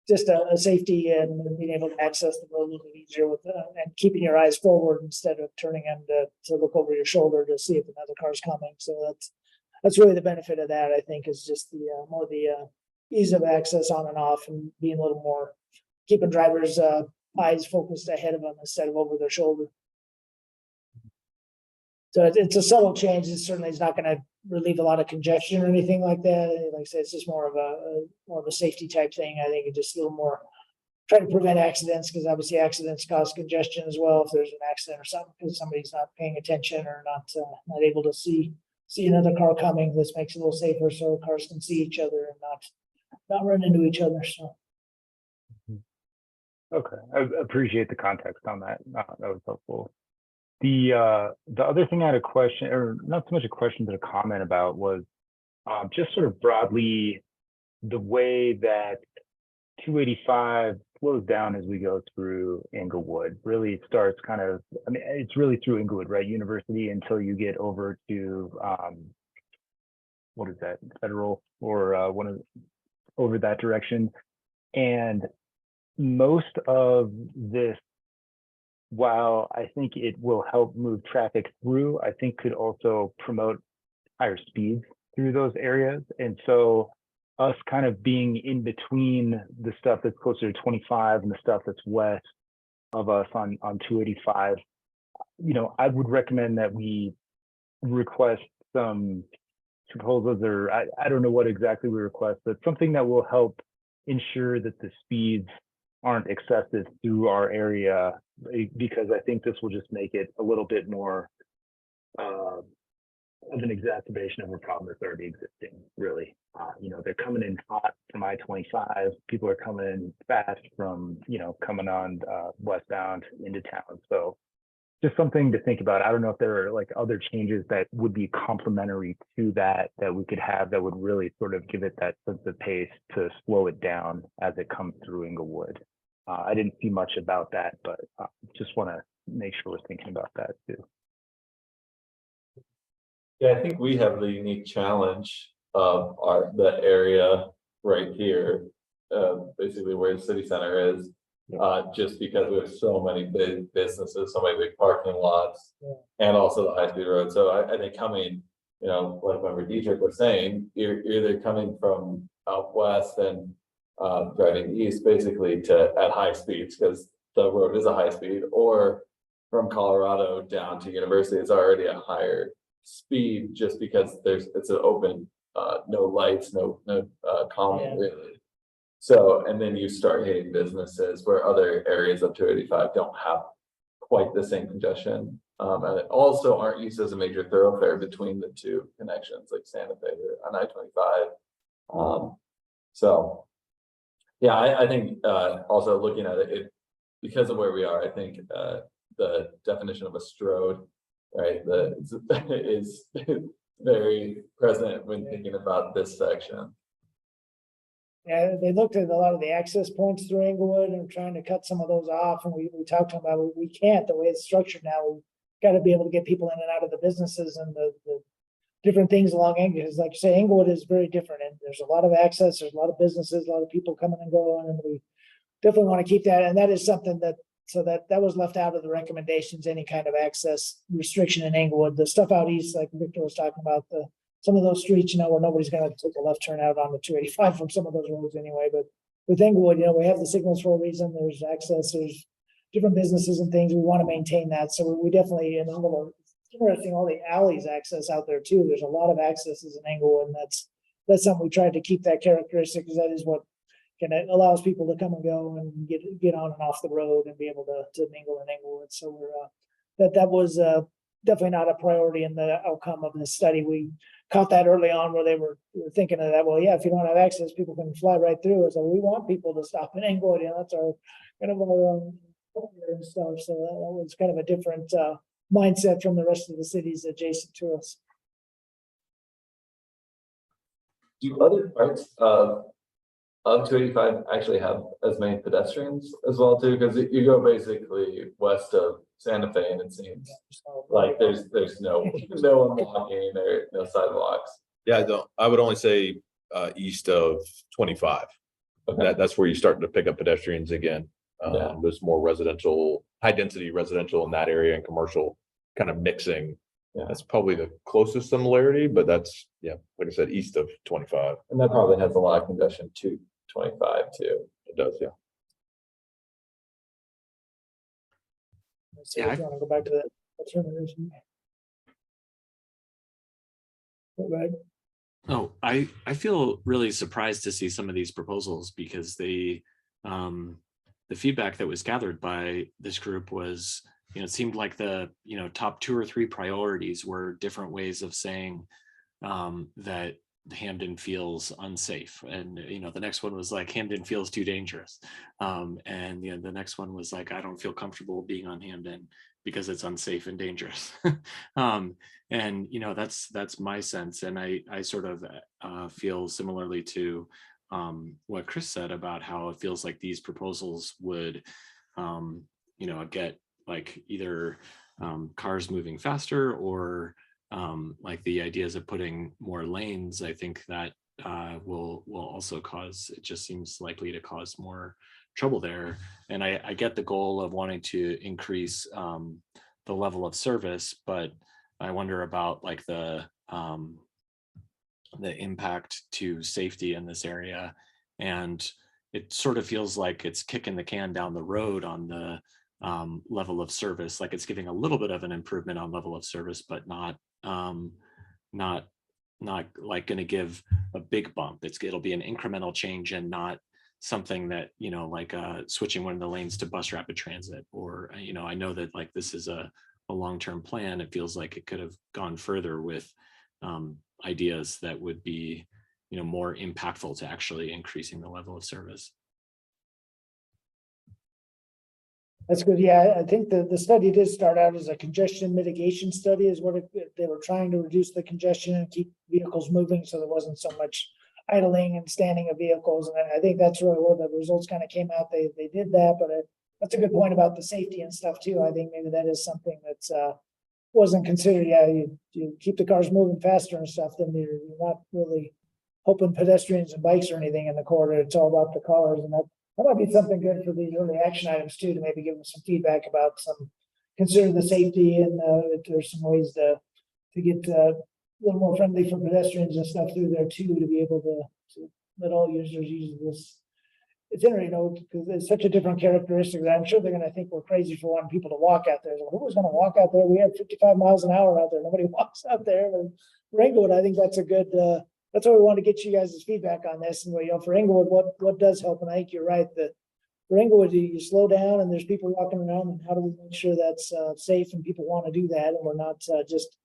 just a safety and being able to access the road a little bit easier with and keeping your eyes forward instead of turning them to look over your shoulder to see if another car's coming. So that's really the benefit of that, I think, is just the more the ease of access on and off and being a little more keeping drivers' eyes focused ahead of them instead of over their shoulder. So it's a subtle change. It certainly is not going to relieve a lot of congestion or anything like that. Like I said, it's just more of a safety type thing. I think it's just a little more trying to prevent accidents, because obviously accidents cause congestion as well. If there's an accident or something because somebody's not paying attention or not able to see another car coming, this makes it a little safer so cars can see each other and not run into each other. So. Okay, I appreciate the context on that. That was helpful. The other thing I had a question, or not so much a question, but a comment about was just sort of broadly the way that 285 slows down as we go through Englewood. Really starts kind of, I mean, it's really through Englewood, right? University until you get over to, what is that, Federal or over that direction. And most of this, while I think it will help move traffic through, I think could also promote higher speeds through those areas. And so us kind of being in between the stuff that's closer to 25 and the stuff that's west of us on 285, I would recommend that we request some proposals, or I don't know what exactly we request, but something that will help ensure that the speeds aren't excessive through our area, because I think this will just make it a little bit more of an exacerbation of a problem that's already existing, really. They're coming in hot from I-25. People are coming in fast from, coming on westbound into town. So just something to think about. I don't know if there are like other changes that would be complementary to that we could have that would really sort of give it that sense of pace to slow it down as it comes through Englewood. I didn't see much about that, but just want to make sure we're thinking about that too. Yeah, I think we have the unique challenge of the area right here, basically where the city center is, Just because we have so many big businesses, so many big parking lots. Yeah. And also the high-speed road, so I think coming, like Member Dietrich was saying, you're either coming from out west and. Driving east basically at high speeds, because the road is a high speed, or from Colorado down to University, it's already a higher speed just because it's an open, no lights, no calming really. So, and then you start hitting businesses where other areas of 285 don't have quite the same congestion. And it also aren't used as a major thoroughfare between the two connections like Santa Fe or on I-25. So. Yeah, I think also looking at it, because of where we are, I think the definition of a strode, right, is very present when thinking about this section. Yeah, they looked at a lot of the access points through Englewood and trying to cut some of those off, and we talked to them about, we can't, the way it's structured now, we've got to be able to get people in and out of the businesses and the different things along Englewood, because like you say, Englewood is very different, and there's a lot of access, there's a lot of businesses, a lot of people coming and going, and we definitely want to keep that, and that is something that, so that was left out of the recommendations, any kind of access restriction in Englewood. The stuff out east, like Victor was talking about, some of those streets, where nobody's gonna take a left turn out on the 285 from some of those roads anyway, but with Englewood, we have the signals for a reason, there's access, there's different businesses and things, we want to maintain that, so we definitely, in Englewood, interesting, all the alleys access out there too. There's a lot of accesses in Englewood, and that's something we tried to keep that characteristic, because that is what allows people to come and go and get on and off the road and be able to mingle in Englewood. So we're that was definitely not a priority in the outcome of this study. We caught that early on where they were thinking of that. Well, yeah, if you don't have access, people can fly right through. So we want people to stop in Englewood. That's our kind of our and stuff. So that was kind of a different mindset from the rest of the cities adjacent to us. Do other parts of 285 actually have as many pedestrians as well too? Because you go basically west of Santa Fe and it seems like there's no one walking or no sidewalks. Yeah, I would only say east of 25. Okay. That's where you start to pick up pedestrians again. Yeah. There's more residential, high density residential in that area and commercial kind of mixing. Yeah. That's probably the closest similarity, but that's, like I said, east of 25. And that probably has a lot of congestion to 25 too. It does, yeah. So if you want to go back to that alternatives. Right. Oh, I feel really surprised to see some of these proposals, because the feedback that was gathered by this group was, it seemed like the top 2 or 3 priorities were different ways of saying that Hamden feels unsafe, and the next one was like Hamden feels too dangerous, and the next one was like, I don't feel comfortable being on Hamden because it's unsafe and dangerous. And that's my sense, and I sort of feel similarly to what Chris said about how it feels like these proposals would get like either cars moving faster or like the ideas of putting more lanes. I think that will also cause, it just seems likely to cause more trouble there. And I get the goal of wanting to increase the level of service, but I wonder about like the impact to safety in this area. And it sort of feels like it's kicking the can down the road on the level of service, like it's giving a little bit of an improvement on level of service, but not like going to give a big bump. It'll be an incremental change and not something that like switching one of the lanes to bus rapid transit, or I know that like this is a long-term plan. It feels like it could have gone further with ideas that would be more impactful to actually increasing the level of service. That's good. Yeah, I think the study did start out as a congestion mitigation study, is what they were trying to reduce the congestion and keep vehicles moving, so there wasn't so much idling and standing of vehicles. And I think that's really where the results kind of came out. They did that, but that's a good point about the safety and stuff too. I think maybe that is something that's wasn't considered. Yeah, you keep the cars moving faster and stuff, then you're not really hoping pedestrians and bikes or anything in the corridor. It's all about the cars, and That might be something good for the early action items too, to maybe give them some feedback about consider the safety and, if there's some ways to get, a little more friendly for pedestrians and stuff through there too, to be able to let all users use this. It's interesting, because it's such a different characteristic that I'm sure they're gonna think we're crazy for wanting people to walk out there. Who was gonna walk out there? We have 55 miles an hour out there. Nobody walks out there. And for Englewood, I think that's a good, that's why we want to get you guys' feedback on this. And, for Englewood, what does help? And I think you're right that for Englewood, you slow down and there's people walking around, and how do we make sure that's safe and people want to do that, and we're not just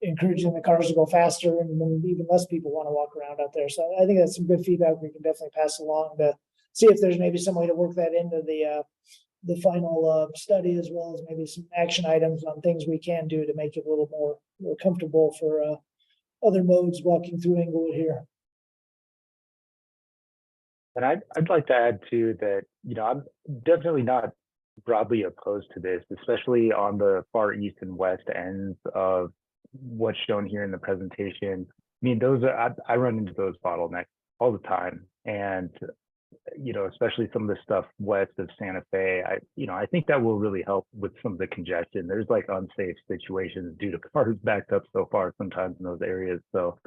encouraging the cars to go faster, and then even less people want to walk around out there. So I think that's some good feedback we can definitely pass along to see if there's maybe some way to work that into the final study, as well as maybe some action items on things we can do to make it a little more comfortable for other modes walking through Englewood here. And I'd like to add too that, I'm definitely not broadly opposed to this, especially on the far east and west ends of what's shown here in the presentation. I mean, I run into those bottlenecks all the time. And, especially some of the stuff west of Santa Fe, I think that will really help with some of the congestion. There's like unsafe situations due to cars backed up so far sometimes in those areas. So,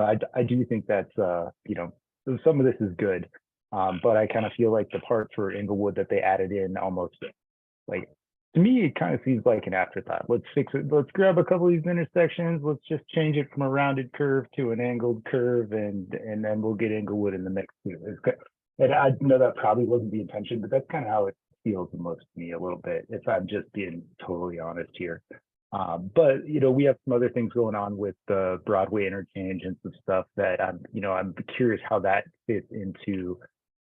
I do think that's, some of this is good. But I kind of feel like the part for Englewood that they added in almost like, to me, it kind of seems like an afterthought. Let's fix it. Let's grab a couple of these intersections. Let's just change it from a rounded curve to an angled curve, and then we'll get Englewood in the mix too. And I know that probably wasn't the intention, but that's kind of how it feels the most to me a little bit, if I'm just being totally honest here. But we have some other things going on with the Broadway interchange and some stuff that I'm curious how that fits into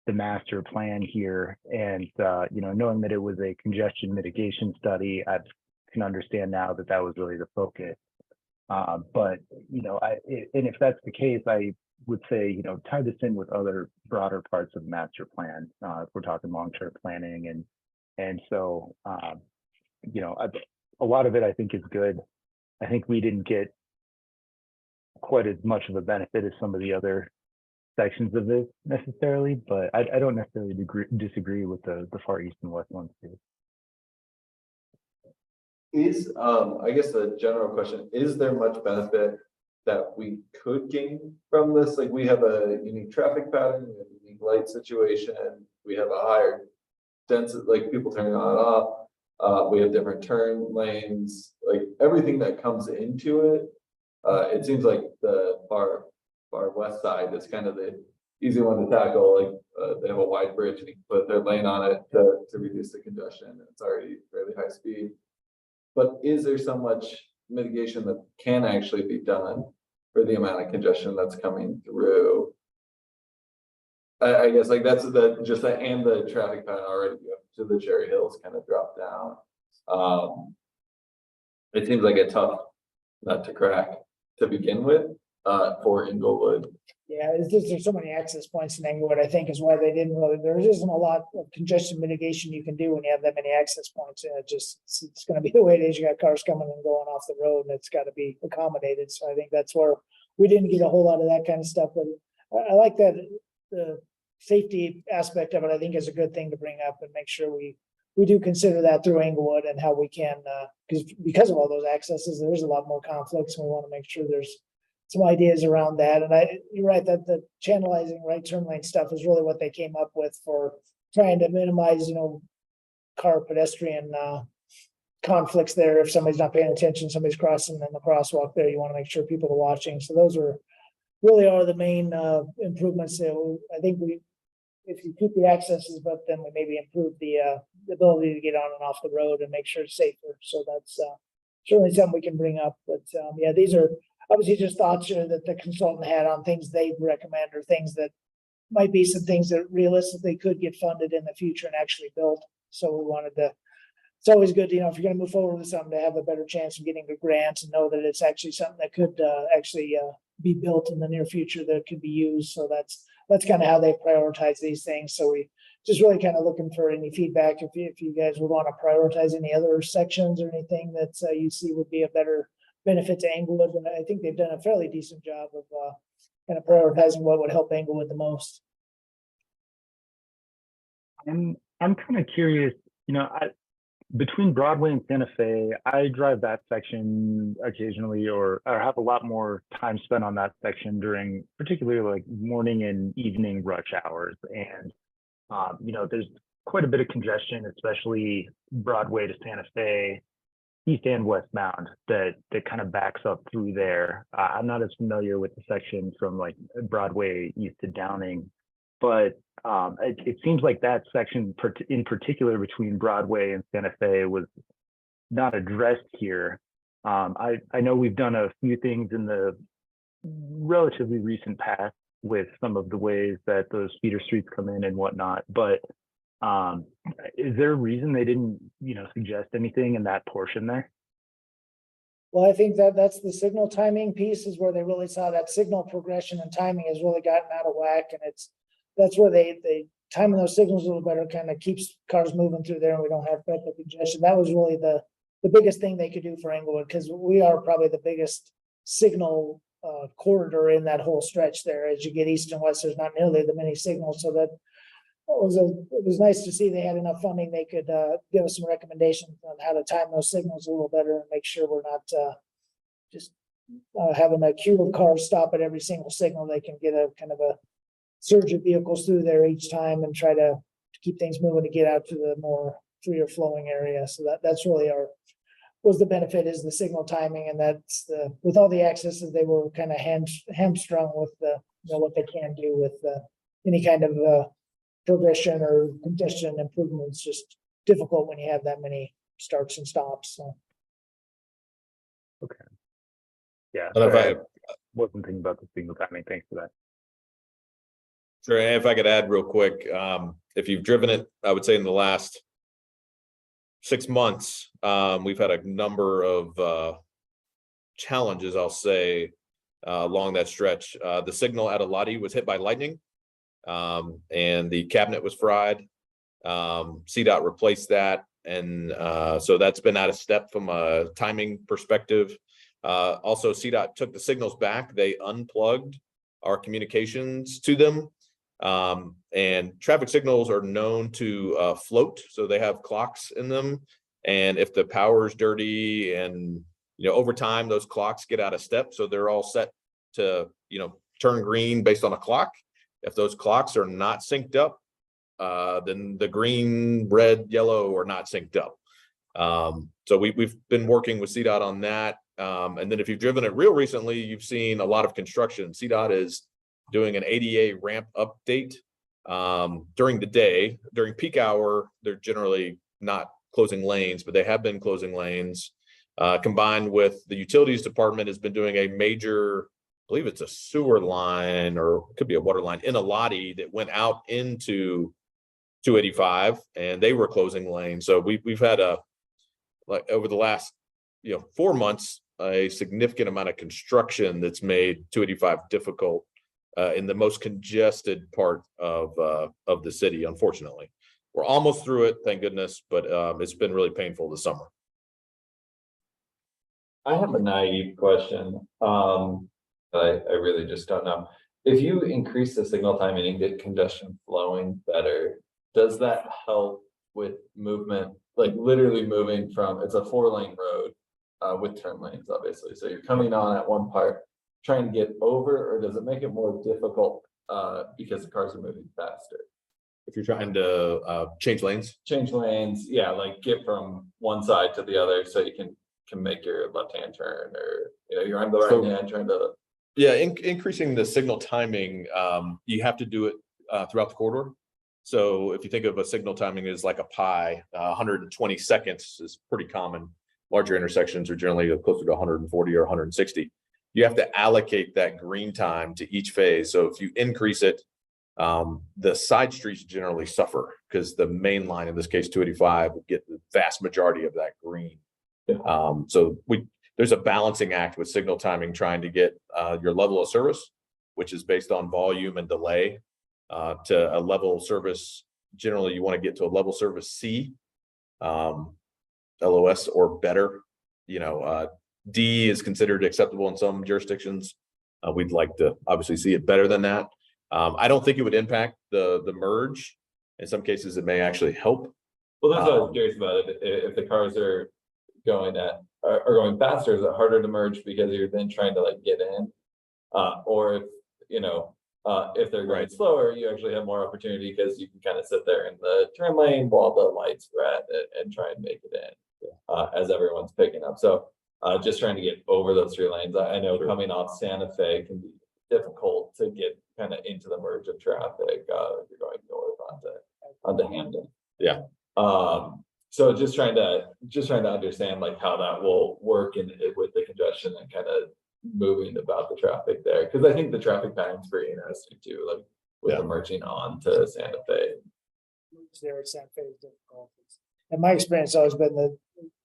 the master plan here. And knowing that it was a congestion mitigation study, I can understand now that that was really the focus. But and if that's the case, I would say tie this in with other broader parts of the master plan if we're talking long-term planning, and so a lot of it I think is good. I think we didn't get quite as much of a benefit as some of the other sections of this necessarily, but I don't necessarily disagree with the far east and west ones too. Is, I guess the general question, is there much benefit that we could gain from this? Like, we have a unique traffic pattern, we have a unique light situation, we have a higher density, like people turning on and off. We have different turn lanes, like everything that comes into it. It seems like the far west side is kind of the easy one to tackle. Like they have a wide bridge and you can put their lane on it to reduce the congestion. It's already fairly high speed. But is there so much mitigation that can actually be done for the amount of congestion that's coming through? I guess like that's and the traffic pattern already to the Cherry Hills kind of drop down. It seems like a tough nut to crack to begin with for Englewood. Yeah, it's just, there's so many access points in Englewood, I think is why they didn't really, there isn't a lot of congestion mitigation you can do when you have that many access points. And it's gonna be the way it is. You got cars coming and going off the road, and it's gotta be accommodated. So I think that's where we didn't get a whole lot of that kind of stuff, but I like that the safety aspect of it, I think is a good thing to bring up and make sure we do consider that through Englewood and how we can, because of all those accesses, there's a lot more conflicts, and we want to make sure there's some ideas around that. And you're right that the channelizing right turn lane stuff is really what they came up with for trying to minimize, car pedestrian conflicts there. If somebody's not paying attention, somebody's crossing in the crosswalk there, you want to make sure people are watching. So those really are the main improvements. So I think if you keep the accesses, but then we maybe improve the ability to get on and off the road and make sure it's safer. So that's certainly something we can bring up. But yeah, these are obviously just thoughts that the consultant had on things they recommend, or things that might be some things that realistically could get funded in the future and actually built. So we wanted to, it's always good, if you're going to move forward with something, to have a better chance of getting the grants and know that it's actually something that could actually be built in the near future that could be used. So that's kind of how they prioritize these things. So we just really kind of looking for any feedback if you guys would want to prioritize any other sections or anything that you see would be a better benefit to Englewood. And I think they've done a fairly decent job of kind of prioritizing what would help Englewood the most. I'm kind of curious, between Broadway and Santa Fe, I drive that section occasionally, or have a lot more time spent on that section during particularly like morning and evening rush hours. And, there's quite a bit of congestion, especially Broadway to Santa Fe, east and westbound, that kind of backs up through there. I'm not as familiar with the section from like Broadway east to Downing, but it seems like that section in particular between Broadway and Santa Fe was not addressed here. I know we've done a few things in the relatively recent past with some of the ways that those feeder streets come in and whatnot, but is there a reason they didn't, suggest anything in that portion there? Well, I think that's the signal timing piece is where they really saw that signal progression and timing has really gotten out of whack. And that's where they timing those signals a little better, kind of keeps cars moving through there and we don't have that congestion. That was really the biggest thing they could do for Englewood, because we are probably the biggest signal corridor in that whole stretch there. As you get east and west, there's not nearly the many signals. So that it was nice to see they had enough funding. They could give us some recommendations on how to time those signals a little better and make sure we're not just having a queue of cars stop at every single signal. They can get a kind of a surge of vehicles through there each time and try to keep things moving to get out to the more freer flowing area. So that's really was the benefit, is the signal timing. And that's with all the accesses, they were kind of hamstrung with what they can do with any kind of progression or congestion improvements. Just difficult when you have that many starts and stops. So. Okay. Yeah. And if I wasn't thinking about the signal timing. Thanks for that. Sure, and if I could add real quick, if you've driven it, I would say in the last 6 months, we've had a number of challenges, I'll say, along that stretch. The signal at Elati was hit by lightning, and the cabinet was fried. CDOT replaced that, and so that's been out of step from a timing perspective. Also, CDOT took the signals back. They unplugged our communications to them. And traffic signals are known to float, so they have clocks in them. And if the power is dirty and, over time, those clocks get out of step. So they're all set to, turn green based on a clock. If those clocks are not synced up, then the green, red, yellow are not synced up. So we've been working with CDOT on that. And then if you've driven it real recently, you've seen a lot of construction. CDOT is doing an ADA ramp update during the day. During peak hour, they're generally not closing lanes, but they have been closing lanes. Combined with the utilities department has been doing a major, I believe it's a sewer line or it could be a water line in Elati that went out into 285, and they were closing lanes. So we've had over the last 4 months, a significant amount of construction that's made 285 difficult in the most congested part of the city. Unfortunately, we're almost through it, thank goodness, but it's been really painful this summer. I have a naive question. I really just don't know. If you increase the signal timing and get congestion flowing better, does that help with movement? Like literally moving from, it's a 4-lane road with turn lanes, obviously. So you're coming on at one part, trying to get over, or does it make it more difficult because the cars are moving faster? If you're trying to change lanes, yeah, like get from one side to the other, so you can make your left-hand turn, or you're on the right hand trying to. Yeah, increasing the signal timing, you have to do it throughout the corridor. So if you think of a signal timing as like a pie, 120 seconds is pretty common. Larger intersections are generally closer to 140 or 160. You have to allocate that green time to each phase. So if you increase it, the side streets generally suffer because the main line, in this case 285, will get the vast majority of that green. So there's a balancing act with signal timing, trying to get your level of service, which is based on volume and delay, to a level of service. Generally, you want to get to a level service C, LOS or better. D is considered acceptable in some jurisdictions. We'd like to obviously see it better than that. I don't think it would impact the merge In some cases, it may actually help. Well, that's what I was curious about. If the cars are going are going faster, is it harder to merge because you're then trying to like get in? Or if, you know, if they're going Right. slower, you actually have more opportunity because you can kind of sit there in the turn lane while the lights are at it and try and make it in, as everyone's picking up. So, just trying to get over those 3 lanes. I know coming off Santa Fe can be difficult to get kind of into the merge of traffic, if you're going north onto Hampton. Yeah. So just trying to understand like how that will work in with the congestion and kind of moving about the traffic there. Cause I think the traffic pattern's pretty interesting too, like with the merging on to Santa Fe. There at Santa Fe is difficult. In my experience, it's always been that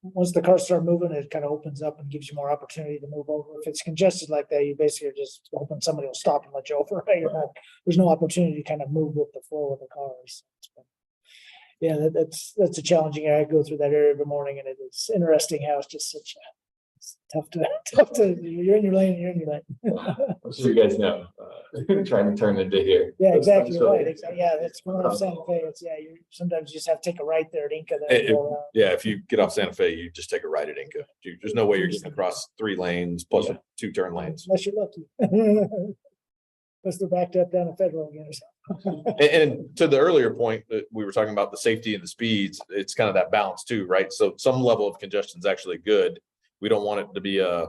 once the cars start moving, it kind of opens up and gives you more opportunity to move over. If it's congested like that, you basically are just hoping somebody will stop and let you over. You're not, there's no opportunity to kind of move with the flow of the cars. Yeah, that's a challenging area. I go through that area every morning, and it's interesting how it's just such a it's tough to you're in your lane, you're in your lane. I'm sure you guys know, trying to turn into here. Yeah, exactly right. Essentially. Exactly. Yeah, that's one of Santa Fe. It's you sometimes you just have to take a right there at Inca. There, Yeah, if you get off Santa Fe, you just take a right at Inca. There's no way you're getting across 3 lanes plus 2 turn lanes. unless you're lucky. Unless they're backed up down a Federal again or something. And to the earlier point that we were talking about the safety and the speeds, it's kind of that balance too, right? So some level of congestion is actually good. We don't want it to be a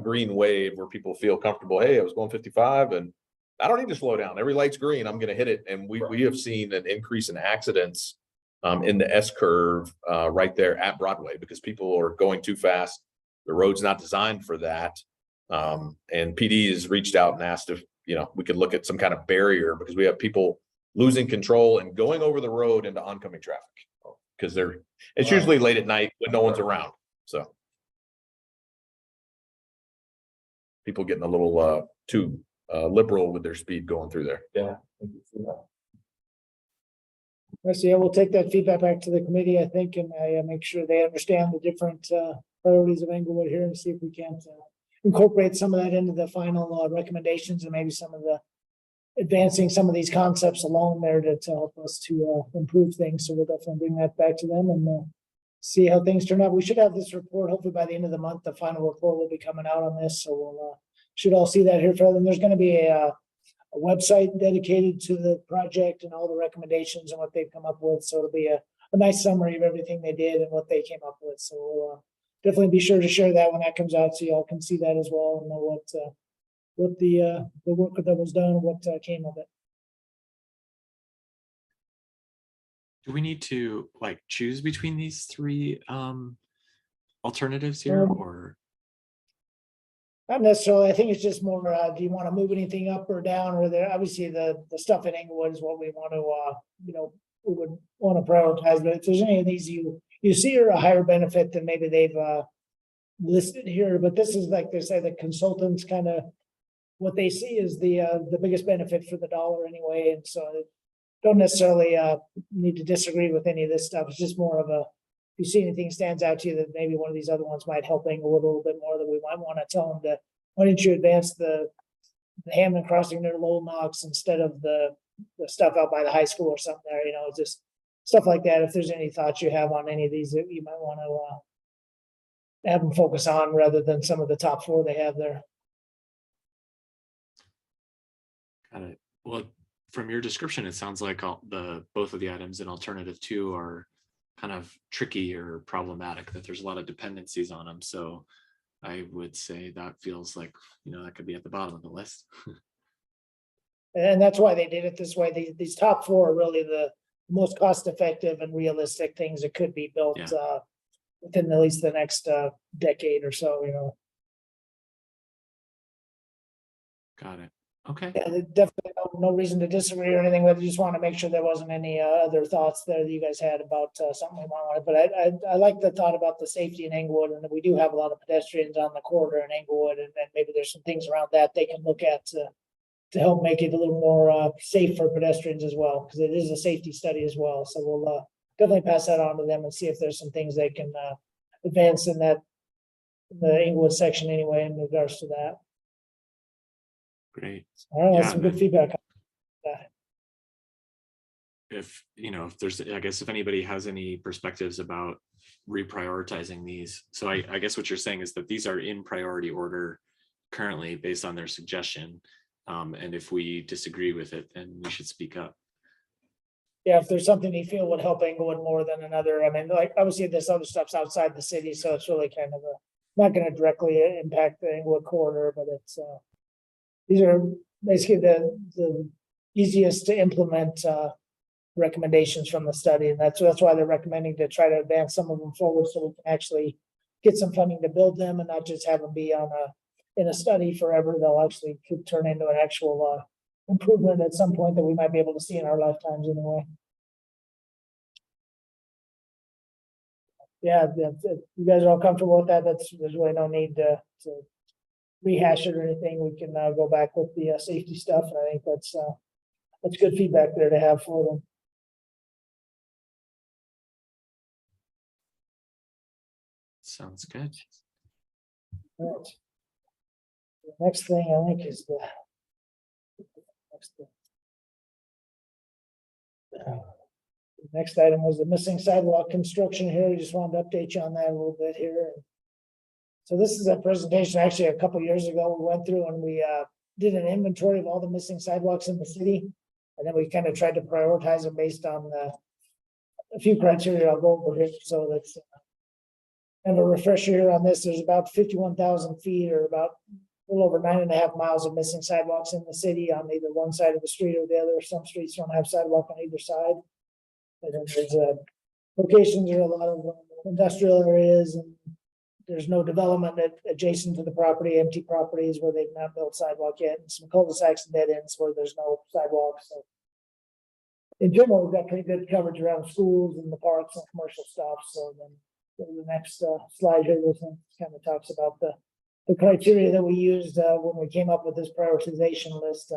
green wave where people feel comfortable. Hey, I was going 55 and I don't need to slow down. Every light's green, I'm going to hit it. And we have seen an increase in accidents in the S curve right there at Broadway because people are going too fast. The road's not designed for that. And PD has reached out and asked if we could look at some kind of barrier because we have people losing control and going over the road into oncoming traffic because it's usually late at night when no one's around. So people getting a little too liberal with their speed going through there. Yeah. I can see that. So yeah, we'll take that feedback back to the committee, I think, and make sure they understand the different priorities of Englewood here and see if we can't incorporate some of that into the final recommendations and maybe some of the advancing some of these concepts along there to help us to improve things. So we'll definitely bring that back to them and see how things turn out. We should have this report hopefully by the end of the month. The final report will be coming out on this, so we'll should all see that here further. And there's going to be a website dedicated to the project and all the recommendations and what they've come up with. So it'll be a nice summary of everything they did and what they came up with. So we'll definitely be sure to share that when that comes out, so y'all can see that as well and know what the work that was done and what came of it. Do we need to like choose between these 3 alternatives here or? Not necessarily. I think it's just more, do you want to move anything up or down or there? Obviously the stuff in Englewood is what we want to, we would want to prioritize, but if there's any of these you see are a higher benefit than maybe they've listed here, but this is like they say, the consultants kind of what they see is the biggest benefit for the dollar anyway. And so don't necessarily need to disagree with any of this stuff. It's just more of if you see anything stands out to you that maybe one of these other ones might help Englewood a little bit more, that we might want to tell them why don't you advance the Hammond crossing near Lowell Knox instead of the stuff out by the high school or something there, just stuff like that. If there's any thoughts you have on any of these that you might want to have them focus on rather than some of the top 4 they have there. Got it. Well, from your description, it sounds like both of the items in alternative 2 are kind of tricky or problematic, that there's a lot of dependencies on them. So I would say that feels like, that could be at the bottom of the list. And that's why they did it this way. These top 4 are really the most cost effective and realistic things that could be built within at least the next decade or so, Got it. Okay. Yeah, definitely no reason to disagree or anything, but I just want to make sure there wasn't any other thoughts there that you guys had about something we wanted. But I like the thought about the safety in Englewood, and we do have a lot of pedestrians on the corridor in Englewood, and maybe there's some things around that they can look at to help make it a little more safe for pedestrians as well, because it is a safety study as well. So we'll definitely pass that on to them and see if there's some things they can advance in the Englewood section anyway in regards to that. Great. All right, that's Yeah, some good feedback. if, if there's, I guess if anybody has any perspectives about reprioritizing these. So I guess what you're saying is that these are in priority order currently based on their suggestion. And if we disagree with it, then we should speak up. Yeah, if there's something you feel would help Englewood more than another, I mean, like, obviously this other stuff's outside the city, so it's really kind of not gonna directly impact the Englewood corridor, but it's, these are basically the easiest to implement, recommendations from the study, and that's why they're recommending to try to advance some of them forward so we can actually get some funding to build them and not just have them be on in a study forever. They'll actually could turn into an actual improvement at some point that we might be able to see in our lifetimes anyway. Yeah, if you guys are all comfortable with that, there's really no need to rehash it or anything. We can go back with the safety stuff, and I think that's good feedback there to have for them. Sounds good. Right. The next thing I think is the next item was the missing sidewalk construction here. We just wanted to update you on that a little bit here. So this is a presentation actually a couple years ago we went through and we did an inventory of all the missing sidewalks in the city. And then we kind of tried to prioritize them based on a few criteria I'll go over here. So that's kind of a refresher here on this. There's about 51,000 feet or about a little over 9.5 miles of missing sidewalks in the city on either one side of the street or the other. Some streets don't have sidewalk on either side. And then there's locations are a lot of industrial areas, and there's no development adjacent to the property, empty properties where they've not built sidewalk yet, and some cul-de-sacs and dead ends where there's no sidewalks. So in general, we've got pretty good coverage around schools and the parks and commercial stuff. So then the next slide here, this one kind of talks about the criteria that we used when we came up with this prioritization list.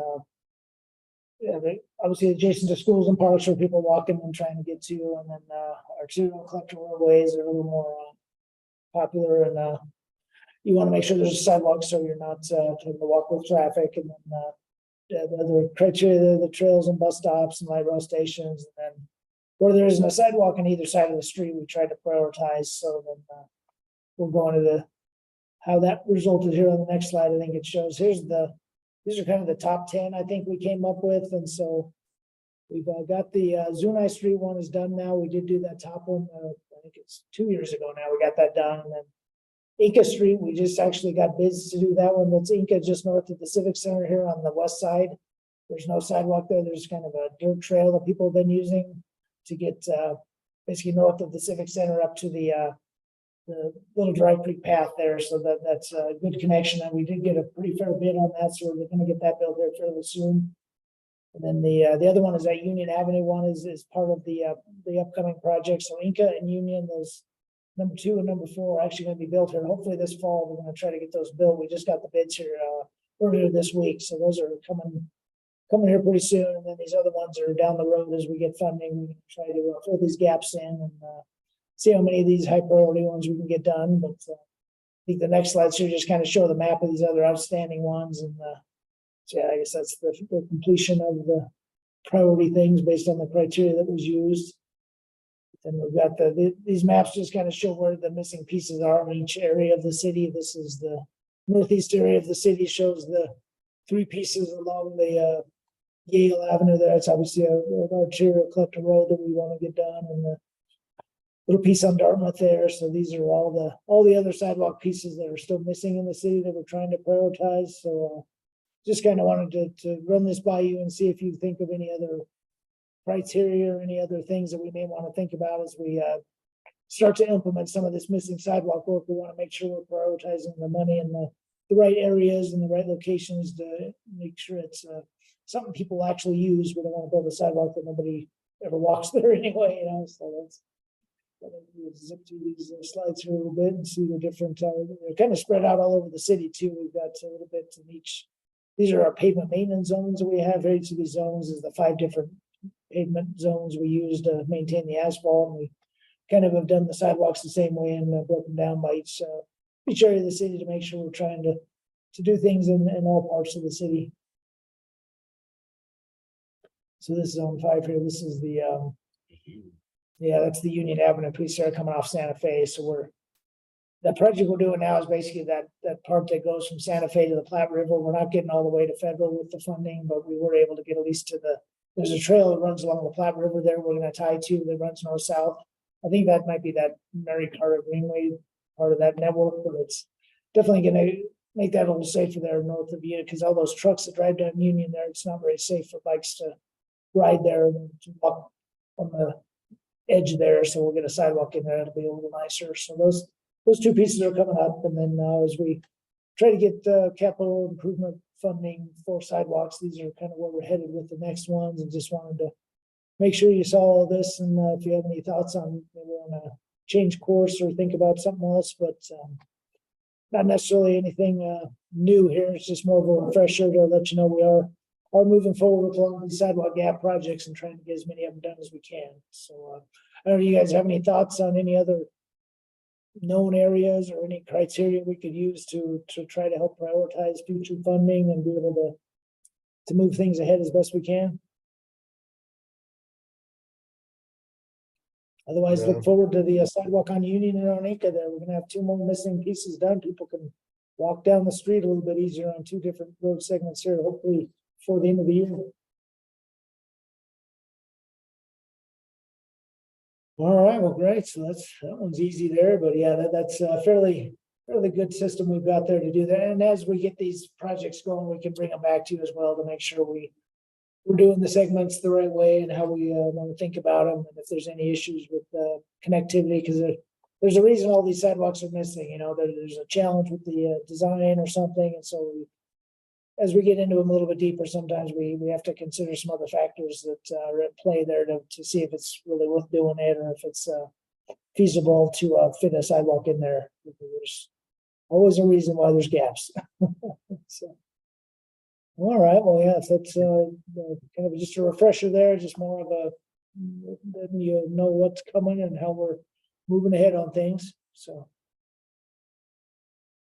Yeah, obviously adjacent to schools and parks where people walking and trying to get to, and then our two collector roadways are a little more popular, and you want to make sure there's a sidewalk so you're not having to walk with traffic. And then the other criteria, the trails and bus stops and light rail stations, and then where there isn't a sidewalk on either side of the street, we try to prioritize. So then we'll go into how that resulted here on the next slide. I think it shows these are kind of the top 10 I think we came up with. And so we've got the Zunai Street one is done now. We did do that top one. I think it's 2 years ago now. We got that done. And then Inca Street, we just actually got bids to do that one. That's Inca just north of the Civic Center here on the west side. There's no sidewalk there. There's kind of a dirt trail that people have been using to get basically north of the Civic Center up to the little dry creek path there. So that's a good connection. And we did get a pretty fair bid on that. So we're going to get that built there fairly soon. And then the other one is that Union Avenue one is part of the upcoming project. So Inca and Union, those number 2 and number 4 are actually going to be built here. Hopefully this fall, we're going to try to get those built. We just got the bids here earlier this week. So those are coming here pretty soon. And then these other ones are down the road as we get funding. We're going to try to fill these gaps in and see how many of these high priority ones we can get done. But I think the next slide should just kind of show the map of these other outstanding ones. And so yeah, I guess that's the completion of the priority things based on the criteria that was used. Then we've got these maps just kind of show where the missing pieces are in each area of the city. This is the northeast area of the city, shows the 3 pieces along the Yale Avenue there. It's obviously a arterial collector road that we want to get done, and the little piece on Dartmouth there. So these are all the other sidewalk pieces that are still missing in the city that we're trying to prioritize. So just kind of wanted to run this by you and see if you think of any other criteria or any other things that we may want to think about as we start to implement some of this missing sidewalk work. We want to make sure we're prioritizing the money in the right areas and the right locations to make sure it's something people actually use. We don't want to build a sidewalk that nobody ever walks there anyway, you know. So that's zip through these slides here a little bit and see the different they're kind of spread out all over the city too. We've got a little bit in each. These are our pavement maintenance zones that we have. Each of these zones is the 5 different pavement zones we use to maintain the asphalt. And we kind of have done the sidewalks the same way and broken down by each area of the city to make sure we're trying to do things in all parts of the city. So this is zone 5 here. This is the, yeah, that's the Union Avenue piece there coming off Santa Fe. So the project we're doing now is basically that part that goes from Santa Fe to the Platte River. We're not getting all the way to federal with the funding, but we were able to get at least to there's a trail that runs along the Platte River there. We're gonna tie to that runs north-south. I think that might be that Mary Carter Greenway part of that network, but it's definitely gonna make that a little safer there north of Utica, because all those trucks that drive down Union there, it's not very safe for bikes to ride there and to walk on the edge there. So we'll get a sidewalk in there. It'll be a little nicer. So those two pieces are coming up. And then as we try to get capital improvement funding for sidewalks, these are kind of where we're headed with the next ones, and just wanted to make sure you saw all this. And if you have any thoughts on maybe want to change course or think about something else, but not necessarily anything new here. It's just more of a refresher to let you know we are moving forward with all these sidewalk gap projects and trying to get as many of them done as we can. So I don't know, you guys have any thoughts on any other known areas or any criteria we could use to try to help prioritize future funding and be able to move things ahead as best we can? Otherwise, No. look forward to the sidewalk on Union and Onika there. We're gonna have 2 more missing pieces done. People can walk down the street a little bit easier on 2 different road segments here, hopefully before the end of the year. All right, well, great. So that one's easy there, but yeah, that's a fairly good system we've got there to do that. And as we get these projects going, we can bring them back to you as well to make sure we're doing the segments the right way and how we want to think about them. And if there's any issues with connectivity, because there's a reason all these sidewalks are missing. You know, there's a challenge with the design or something, and so as we get into them a little bit deeper, sometimes we have to consider some other factors that are at play there to see if it's really worth doing it or if it's feasible to fit a sidewalk in there. There's always a reason why there's gaps. So, all right, well, yeah, so that's kind of just a refresher there, just more of a, then you know what's coming and how we're moving ahead on things. So,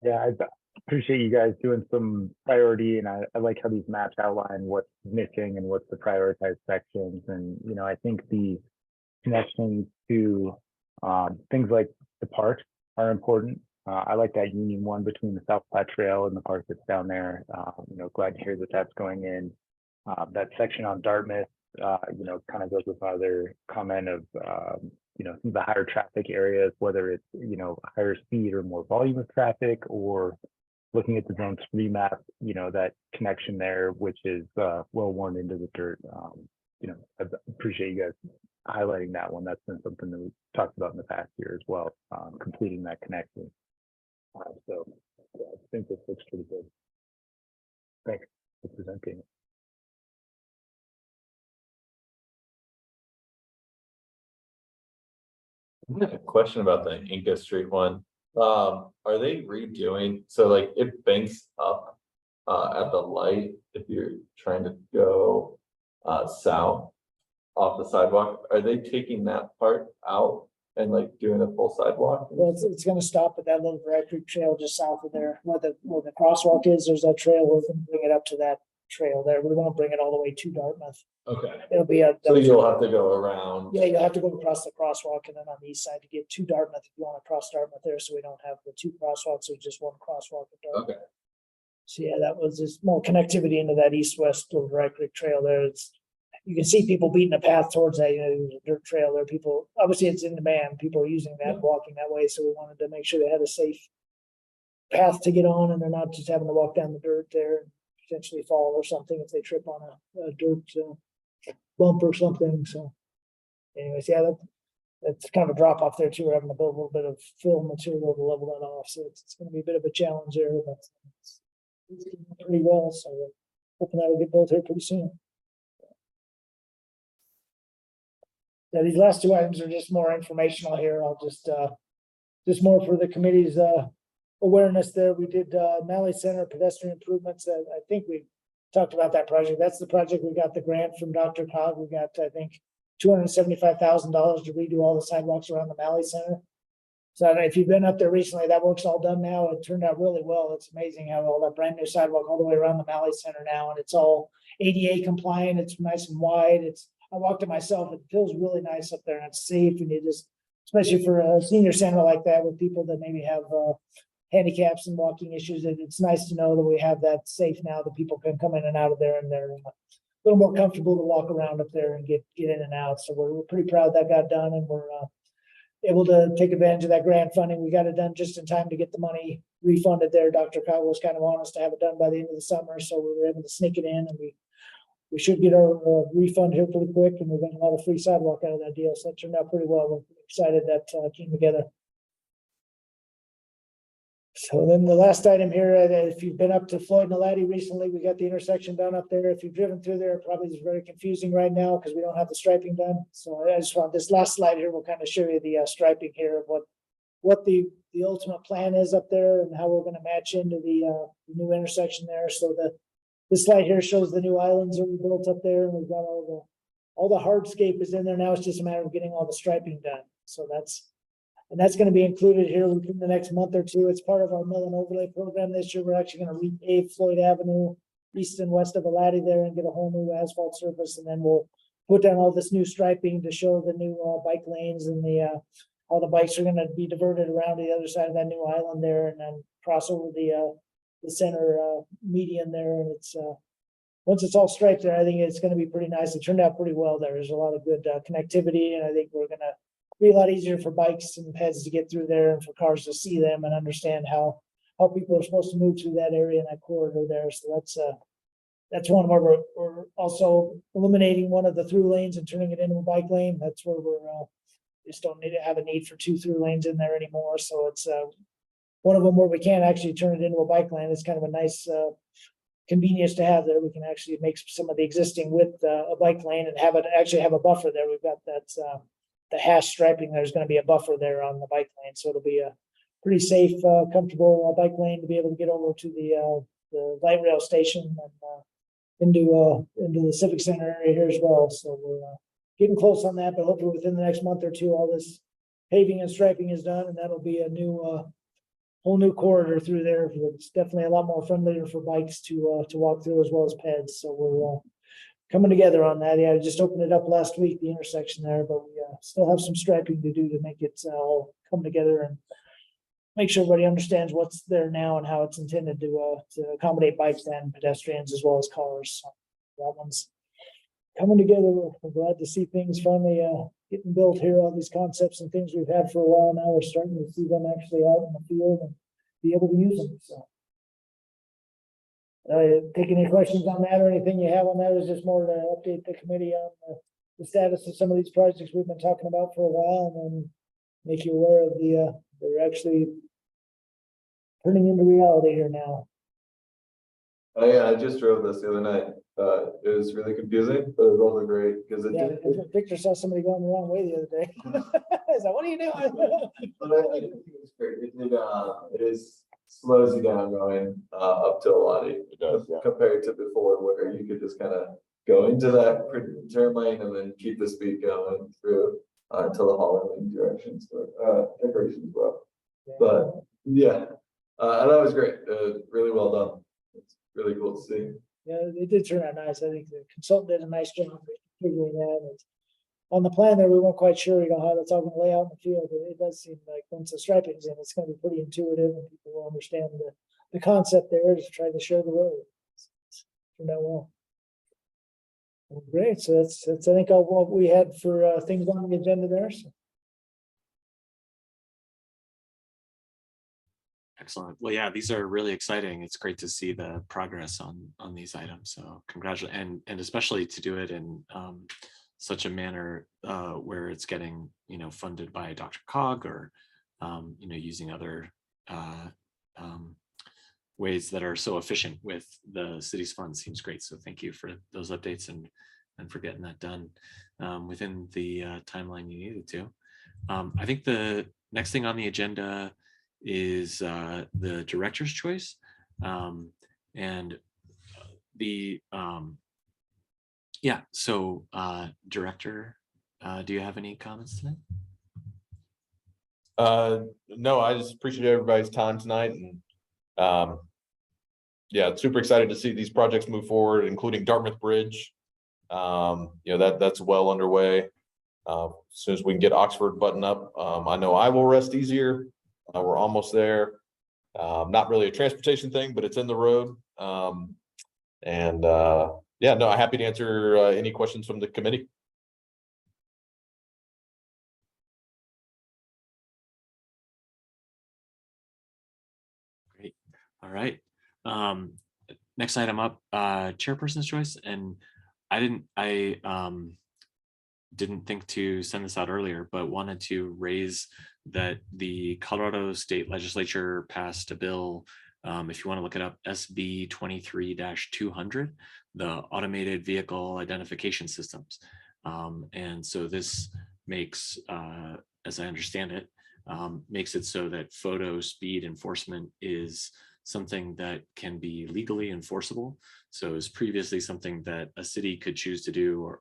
Yeah, I appreciate you guys doing some priority, and I like how these maps outline what's missing and what's the prioritized sections. And, you know, I think the connections to things like the park are important. I like that Union one between the South Platte Trail and the park that's down there. You know, glad to hear that that's going in. That section on Dartmouth, you know, kind of goes with my other comment of, you know, some of the higher traffic areas, whether it's, you know, higher speed or more volume of traffic, or looking at the zone 3 map, you know, that connection there, which is well worn into the dirt. You know, I appreciate you guys highlighting that one. That's been something that we've talked about in the past year as well, completing that connection. So yeah, I think this looks pretty good. Thanks for presenting. I have a question about the Inca Street one. Are they redoing, so like it banks up at the light if you're trying to go south off the sidewalk? Are they taking that part out and like doing a full sidewalk? well, it's going to stop at that little Dry Creek Trail just south of there, where the crosswalk is. There's that trail. We're going to bring it up to that trail there. We won't bring it all the way to Dartmouth. Okay, It'll be a. so you'll have to go around. Yeah, you'll have to go across the crosswalk and then on the east side to get to Dartmouth if you want to cross Dartmouth there, so we don't have the 2 crosswalks, so just 1 crosswalk at Dartmouth. Okay, So yeah, that was just more connectivity into that east-west little Dry Creek Trail there. You can see people beating a path towards that, you know, there's a dirt trail there. People, obviously it's in demand. People are using that, Yeah. walking that way. So we wanted to make sure they had a safe path to get on and they're not just having to walk down the dirt there and potentially fall or something if they trip on a dirt bump or something. So anyways, yeah, that's kind of a drop off there too. We're having to build a little bit of fill material to level that off. So it's going to be a bit of a challenge there, but it's doing pretty well. So we're hoping that'll get built here pretty soon. Yeah, these last 2 items are just more informational here. I'll just more for the committee's awareness there. We did Malley Center pedestrian improvements. I think we talked about that project. That's the project we got the grant from Dr. Cog. We got, I think, $275,000 to redo all the sidewalks around the Malley Center. So I don't know if you've been up there recently, that work's all done now. It turned out really well. It's amazing how all that brand new sidewalk all the way around the Malley Center now, and it's all ADA compliant. It's nice and wide. I walked it myself. It feels really nice up there and it's safe and especially for a senior center like that with people that maybe have handicaps and walking issues. It's nice to know that we have that safe now that people can come in and out of there and they're a little more comfortable to walk around up there and get in and out. So we're pretty proud that got done and we're able to take advantage of that grant funding. We got it done just in time to get the money refunded there. Dr. Kyle was kind of on us to have it done by the end of the summer. So we were able to sneak it in and we should get our refund here pretty quick and we're going to have a free sidewalk out of that deal. So that turned out pretty well. We're excited that came together. So then the last item here, if you've been up to Floyd and Elati recently, we got the intersection done up there. If you've driven through there, it probably is very confusing right now because we don't have the striping done. So I just want this last slide here. We'll kind of show you the striping here of what the ultimate plan is up there and how we're going to match into the new intersection there. So this slide here shows the new islands that we built up there, and we've got all the hardscape is in there now. It's just a matter of getting all the striping done. So that's going to be included here within the next month or two. It's part of our mill and overlay program this year. We're actually going to repave Floyd Avenue east and west of Elati there and get a whole new asphalt surface, and then we'll put down all this new striping to show the new bike lanes and all the bikes are going to be diverted around to the other side of that new island there, and then cross over the center median there. And it's once it's all striped there, I think it's going to be pretty nice. It turned out pretty well there. There's a lot of good connectivity, and I think we're going to be a lot easier for bikes and peds to get through there and for cars to see them and understand how people are supposed to move through that area and that corridor there. So that's one where we're also eliminating one of the through lanes and turning it into a bike lane. That's where we're just don't need to have a need for 2 through lanes in there anymore. So it's one of them where we can't actually turn it into a bike lane. It's kind of a nice convenience to have there. We can actually make some of the existing width a bike lane and have it actually have a buffer there. We've got that the hash striping. There's going to be a buffer there on the bike lane, so it'll be a pretty safe, comfortable bike lane to be able to get over to the light rail station and into the civic center area here as well. So we're getting close on that, but hopefully within the next month or two, all this paving and striping is done, and that'll be a new whole new corridor through there. It's definitely a lot more friendlier for bikes to walk through as well as peds. So we're coming together on that. Yeah, I just opened it up last week, the intersection there, but we still have some striping to do to make it all come together and make sure everybody understands what's there now and how it's intended to accommodate bikes and pedestrians as well as cars. So that one's coming together. We're glad to see things finally getting built here. All these concepts and things we've had for a while now, we're starting to see them actually out in the field and be able to use them. So take any questions on that or anything you have on that. Is just more to update the committee on the status of some of these projects we've been talking about for a while, and then make you aware of they're actually turning into reality here now. Oh yeah, I just drove this the other night. It was really confusing, but it was also great because Victor saw somebody going the wrong way the other day. I was like, what are you doing? But I think it was great. It slows you down going up to Elati. It does, yeah. Compared to before where you could just kind of go into that turn lane and then keep the speed going through until the Holland directions decorations as well. Yeah. But yeah, that was great. Really well done. It's really cool to see. Yeah, it did turn out nice. I think the consultant did a nice job figuring that. And on the plan there, we weren't quite sure, how that's all going to lay out in the field, but it does seem like once the striping's in, it's going to be pretty intuitive and people will understand the concept there to try to show the road. It's turned out well. Well, great. So that's I think all what we had for things on the agenda there. So. Excellent. Well, yeah, these are really exciting. It's great to see the progress on these items. So congratulations, and especially to do it in such a manner where it's getting funded by Dr. Cog or using other ways that are so efficient with the city's funds seems great. So thank you for those updates and for getting that done within the timeline you needed to. I think the next thing on the agenda is the director's choice, and the so director, do you have any comments tonight? No, I just appreciate everybody's time tonight, and yeah, super excited to see these projects move forward, including Dartmouth Bridge. That's well underway. As soon as we can get Oxford buttoned up, I know I will rest easier. We're almost there. Not really a transportation thing, but it's in the road. Yeah, no, I'm happy to answer any questions from the committee. Great. All right. Next item up, chairperson's choice. And I didn't think to send this out earlier, but wanted to raise that the Colorado State Legislature passed a bill. If you want to look it up, SB 23-200, the automated vehicle identification systems. And so this makes, as I understand it, makes it so that photo speed enforcement is something that can be legally enforceable. So it's previously something that a city could choose to do,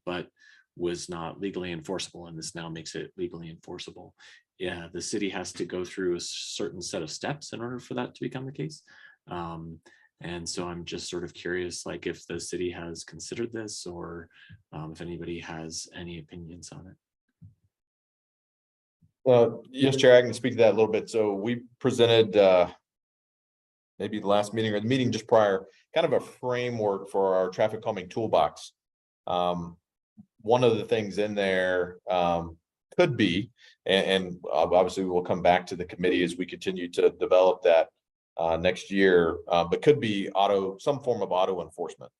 but was not legally enforceable, and this now makes it legally enforceable. Yeah, the city has to go through a certain set of steps in order for that to become the case. And so I'm just sort of curious, like if the city has considered this, or if anybody has any opinions on it. Yes, Chair, I can speak to that a little bit. So we presented maybe the last meeting or the meeting just prior, kind of a framework for our traffic calming toolbox. One of the things in there could be, and obviously we'll come back to the committee as we continue to develop that next year, but could be some form of auto enforcement.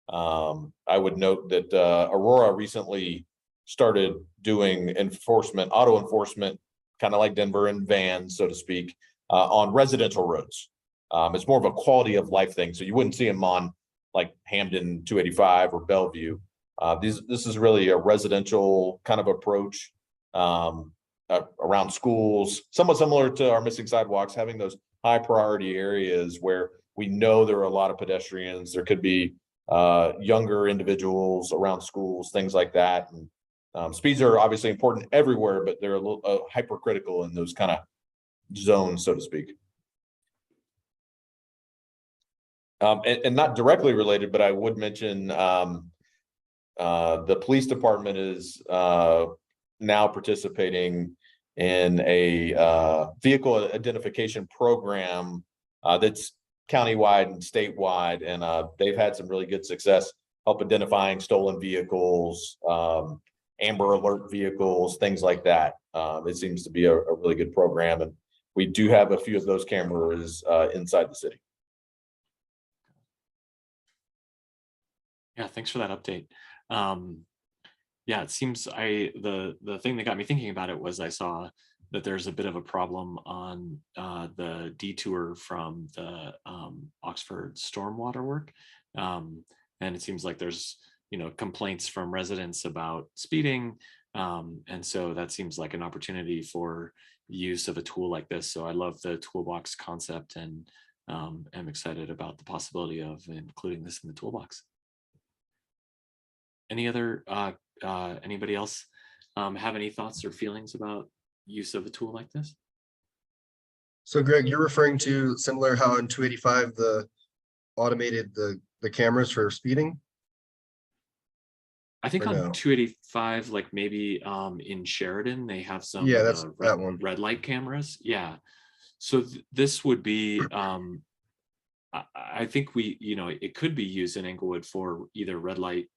I would note that Aurora recently started doing auto enforcement, kind of like Denver, in vans, so to speak, on residential roads. It's more of a quality of life thing. So you wouldn't see them on like Hamden 285 or Bellevue. This is really a residential kind of approach around schools, somewhat similar to our missing sidewalks, having those high priority areas where we know there are a lot of pedestrians. There could be younger individuals around schools, things like that. And speeds are obviously important everywhere, but they're a little hypercritical in those kind of zones, so to speak. And not directly related, but I would mention the police department is now participating in a vehicle identification program that's countywide and statewide, and they've had some really good success help identifying stolen vehicles, Amber Alert vehicles, things like that. It seems to be a really good program, and we do have a few of those cameras inside the city. Yeah, thanks for that update. Yeah, it seems the thing that got me thinking about it was I saw that there's a bit of a problem on the detour from the Oxford stormwater work. And it seems like there's, complaints from residents about speeding. And so that seems like an opportunity for use of a tool like this. So I love the toolbox concept, and am excited about the possibility of including this in the toolbox. Anybody else have any thoughts or feelings about use of a tool like this? So Greg, you're referring to similar how in 285 the automated the cameras for speeding? I think Or on no? 285, like maybe in Sheridan, they have some that's that one. red light cameras. Yeah. So this would be I think it could be used in Englewood for either red light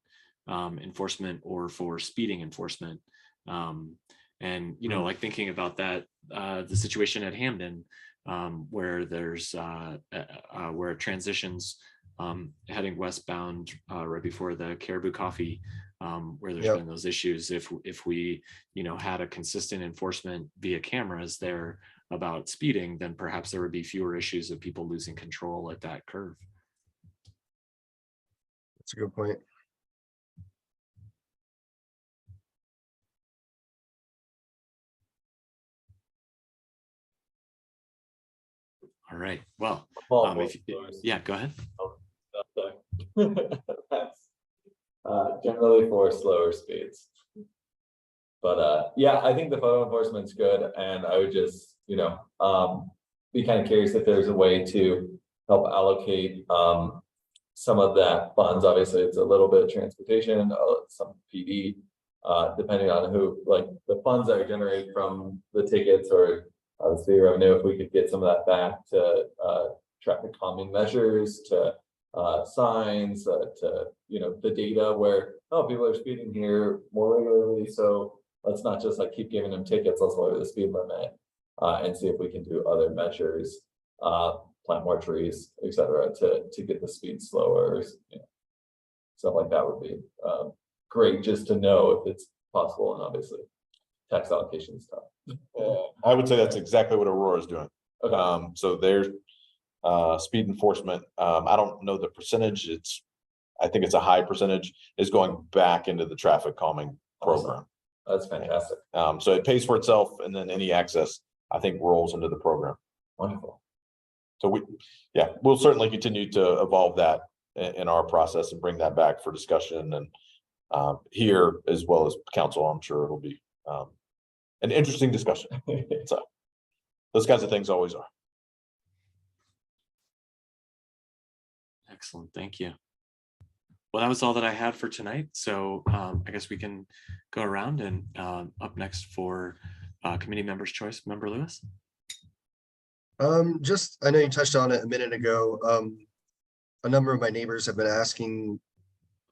enforcement or for speeding enforcement. And like thinking about that, the situation at Hamden, where there's where it transitions heading westbound right before the Caribou Coffee, where there's been those issues. If we had a consistent enforcement via cameras there about speeding, then perhaps there would be fewer issues of people losing control at that curve. That's a good point. All right. Well, yeah, go ahead. That's generally for slower speeds. But yeah, I think the photo enforcement's good, and I would just, be kind of curious if there's a way to help allocate, some of that funds. Obviously, it's a little bit of transportation, some PD, depending on who, like the funds that are generated from the tickets or city revenue, if we could get some of that back to traffic calming measures, to signs, to, you know, the data where, oh, people are speeding here more regularly, so let's not just like keep giving them tickets, let's lower the speed limit, and see if we can do other measures, plant more trees, etc., to get the speed slower, you know, stuff like that would be great just to know if it's possible. And obviously tax allocation is tough. I would say that's exactly what Aurora is doing. Okay. So there's speed enforcement. I don't know the percentage. I think it's a high percentage is going back into the traffic calming program. That's fantastic. So it pays for itself, and then any excess, I think, rolls into the program. Wonderful. So we'll certainly continue to evolve that in our process and bring that back for discussion, and here as well as council. I'm sure it'll be an interesting discussion. So those kinds of things always are. Excellent, thank you. Well, that was all that I had for tonight. So I guess we can go around, and up next for committee members' choice, Member Lewis. Just, I know you touched on it a minute ago. A number of my neighbors have been asking,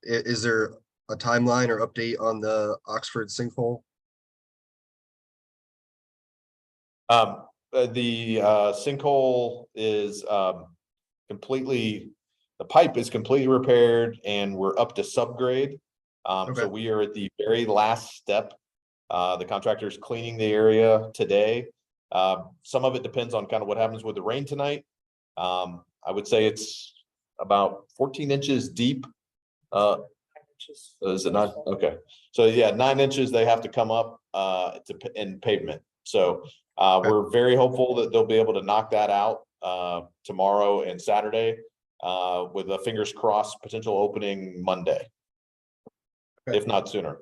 is there a timeline or update on the Oxford sinkhole? The sinkhole is completely, the pipe is completely repaired, and we're up to subgrade. So Okay. we are at the very last step. The contractor's cleaning the area today. Some of it depends on kind of what happens with the rain tonight. I would say it's about 14 inches deep. Is it not? Okay. So yeah, 9 inches they have to come up in pavement. So we're very hopeful that they'll be able to knock that out tomorrow and Saturday, with a fingers crossed potential opening Monday, if not sooner.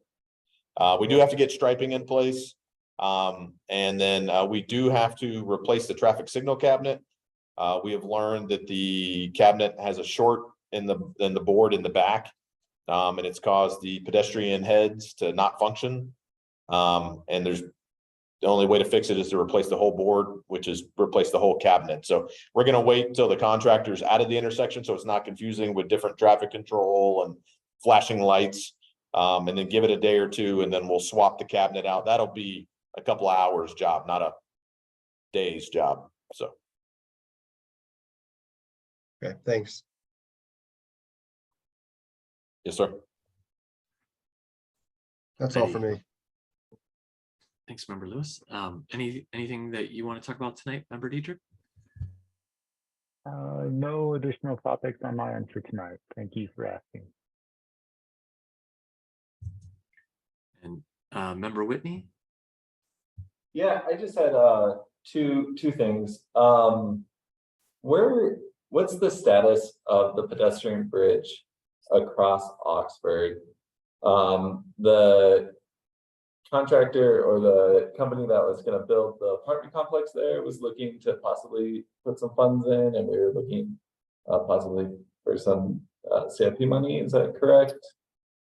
We do have to get striping in place. And then we do have to replace the traffic signal cabinet. We have learned that the cabinet has a short in the board in the back, and it's caused the pedestrian heads to not function. And the only way to fix it is to replace the whole board, which is replace the whole cabinet. So we're going to wait until the contractor's out of the intersection, so it's not confusing with different traffic control and flashing lights, and then give it a day or two, and then we'll swap the cabinet out. That'll be a couple of hours job, not a day's job. So. Okay, thanks. Yes, sir. That's all for me. Thanks, Member Lewis. Anything that you want to talk about tonight, Member Dietrich? No additional topics on my end for tonight. Thank you for asking. And Member Whitney? Yeah, I just had two things. What's the status of the pedestrian bridge across Oxford? The contractor or the company that was going to build the apartment complex there was looking to possibly put some funds in, and we were looking possibly for some CIP money. Is that correct?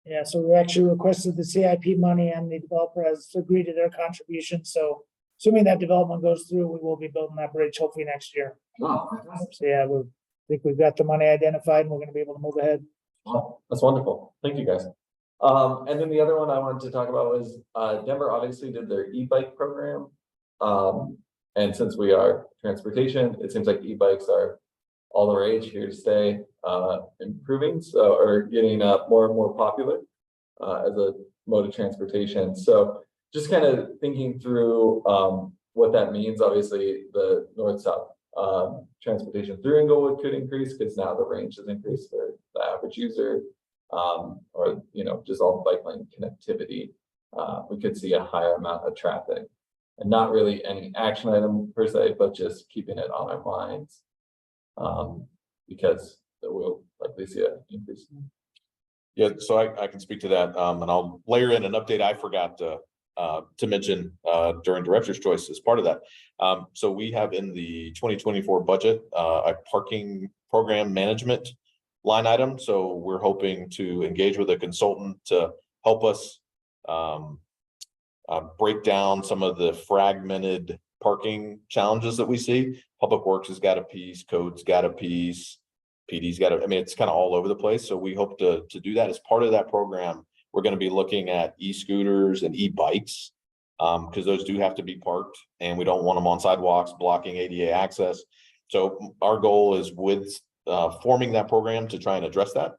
Yeah, so we actually requested the CIP money, and the developer has agreed to their contribution. So assuming that development goes through, we will be building that bridge hopefully next year. Oh, So yeah, I think we've got the money identified, and we're going to be able to move ahead. oh, that's wonderful. Thank you, guys. And then the other one I wanted to talk about was Denver obviously did their e-bike program. And since we are transportation, it seems like e-bikes are all the rage, here to stay, improving, so, or getting more and more popular as a mode of transportation. So just kind of thinking through what that means. Obviously the north-south transportation through Inglewood could increase because now the range has increased for the average user, or, you know, just all the bike lane connectivity. We could see a higher amount of traffic, and not really any action item per se, but just keeping it on our minds, because we'll likely see an increase. Yeah, so I can speak to that, and I'll layer in an update I forgot to to mention during director's choice as part of that. So we have in the 2024 budget a parking program management line item. So we're hoping to engage with a consultant to help us break down some of the fragmented parking challenges that we see. Public Works has got a piece, Code's got a piece, PD's got a, I mean, it's kind of all over the place. So we hope to do that as part of that program. We're going to be looking at e-scooters and e-bikes because those do have to be parked and we don't want them on sidewalks blocking ADA access. So our goal is with forming that program to try and address that.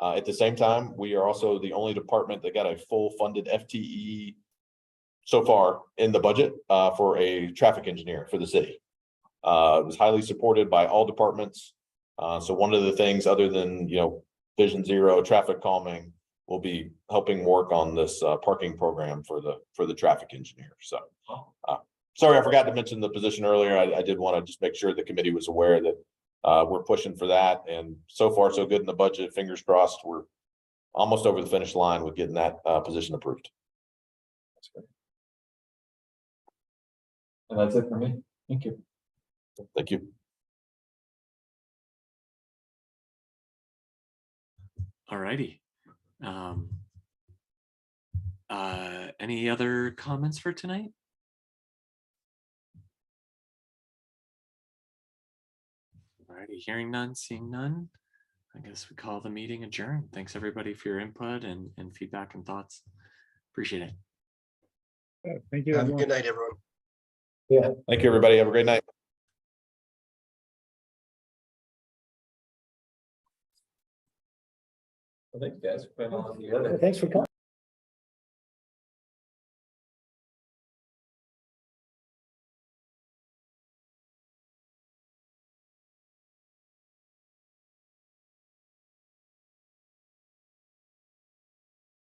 At the same time, we are also the only department that got a full funded FTE so far in the budget for a traffic engineer for the city. It was highly supported by all departments. So one of the things other than, Vision Zero traffic calming will be helping work on this parking program for the traffic engineer. So sorry, I forgot to mention the position earlier. I did want to just make sure the committee was aware that we're pushing for that. And so far, so good in the budget. Fingers crossed, we're almost over the finish line with getting that position approved. That's great. And that's it for me. Thank you. Thank you. All righty. Any other comments for tonight? All righty, hearing none, seeing none. I guess we call the meeting adjourned. Thanks everybody for your input and feedback and thoughts. Appreciate it. Thank you. Have a everyone. good night, everyone. Thank you, everybody. Have a great night. Well, thanks, guys, for putting all this together. Thanks for coming.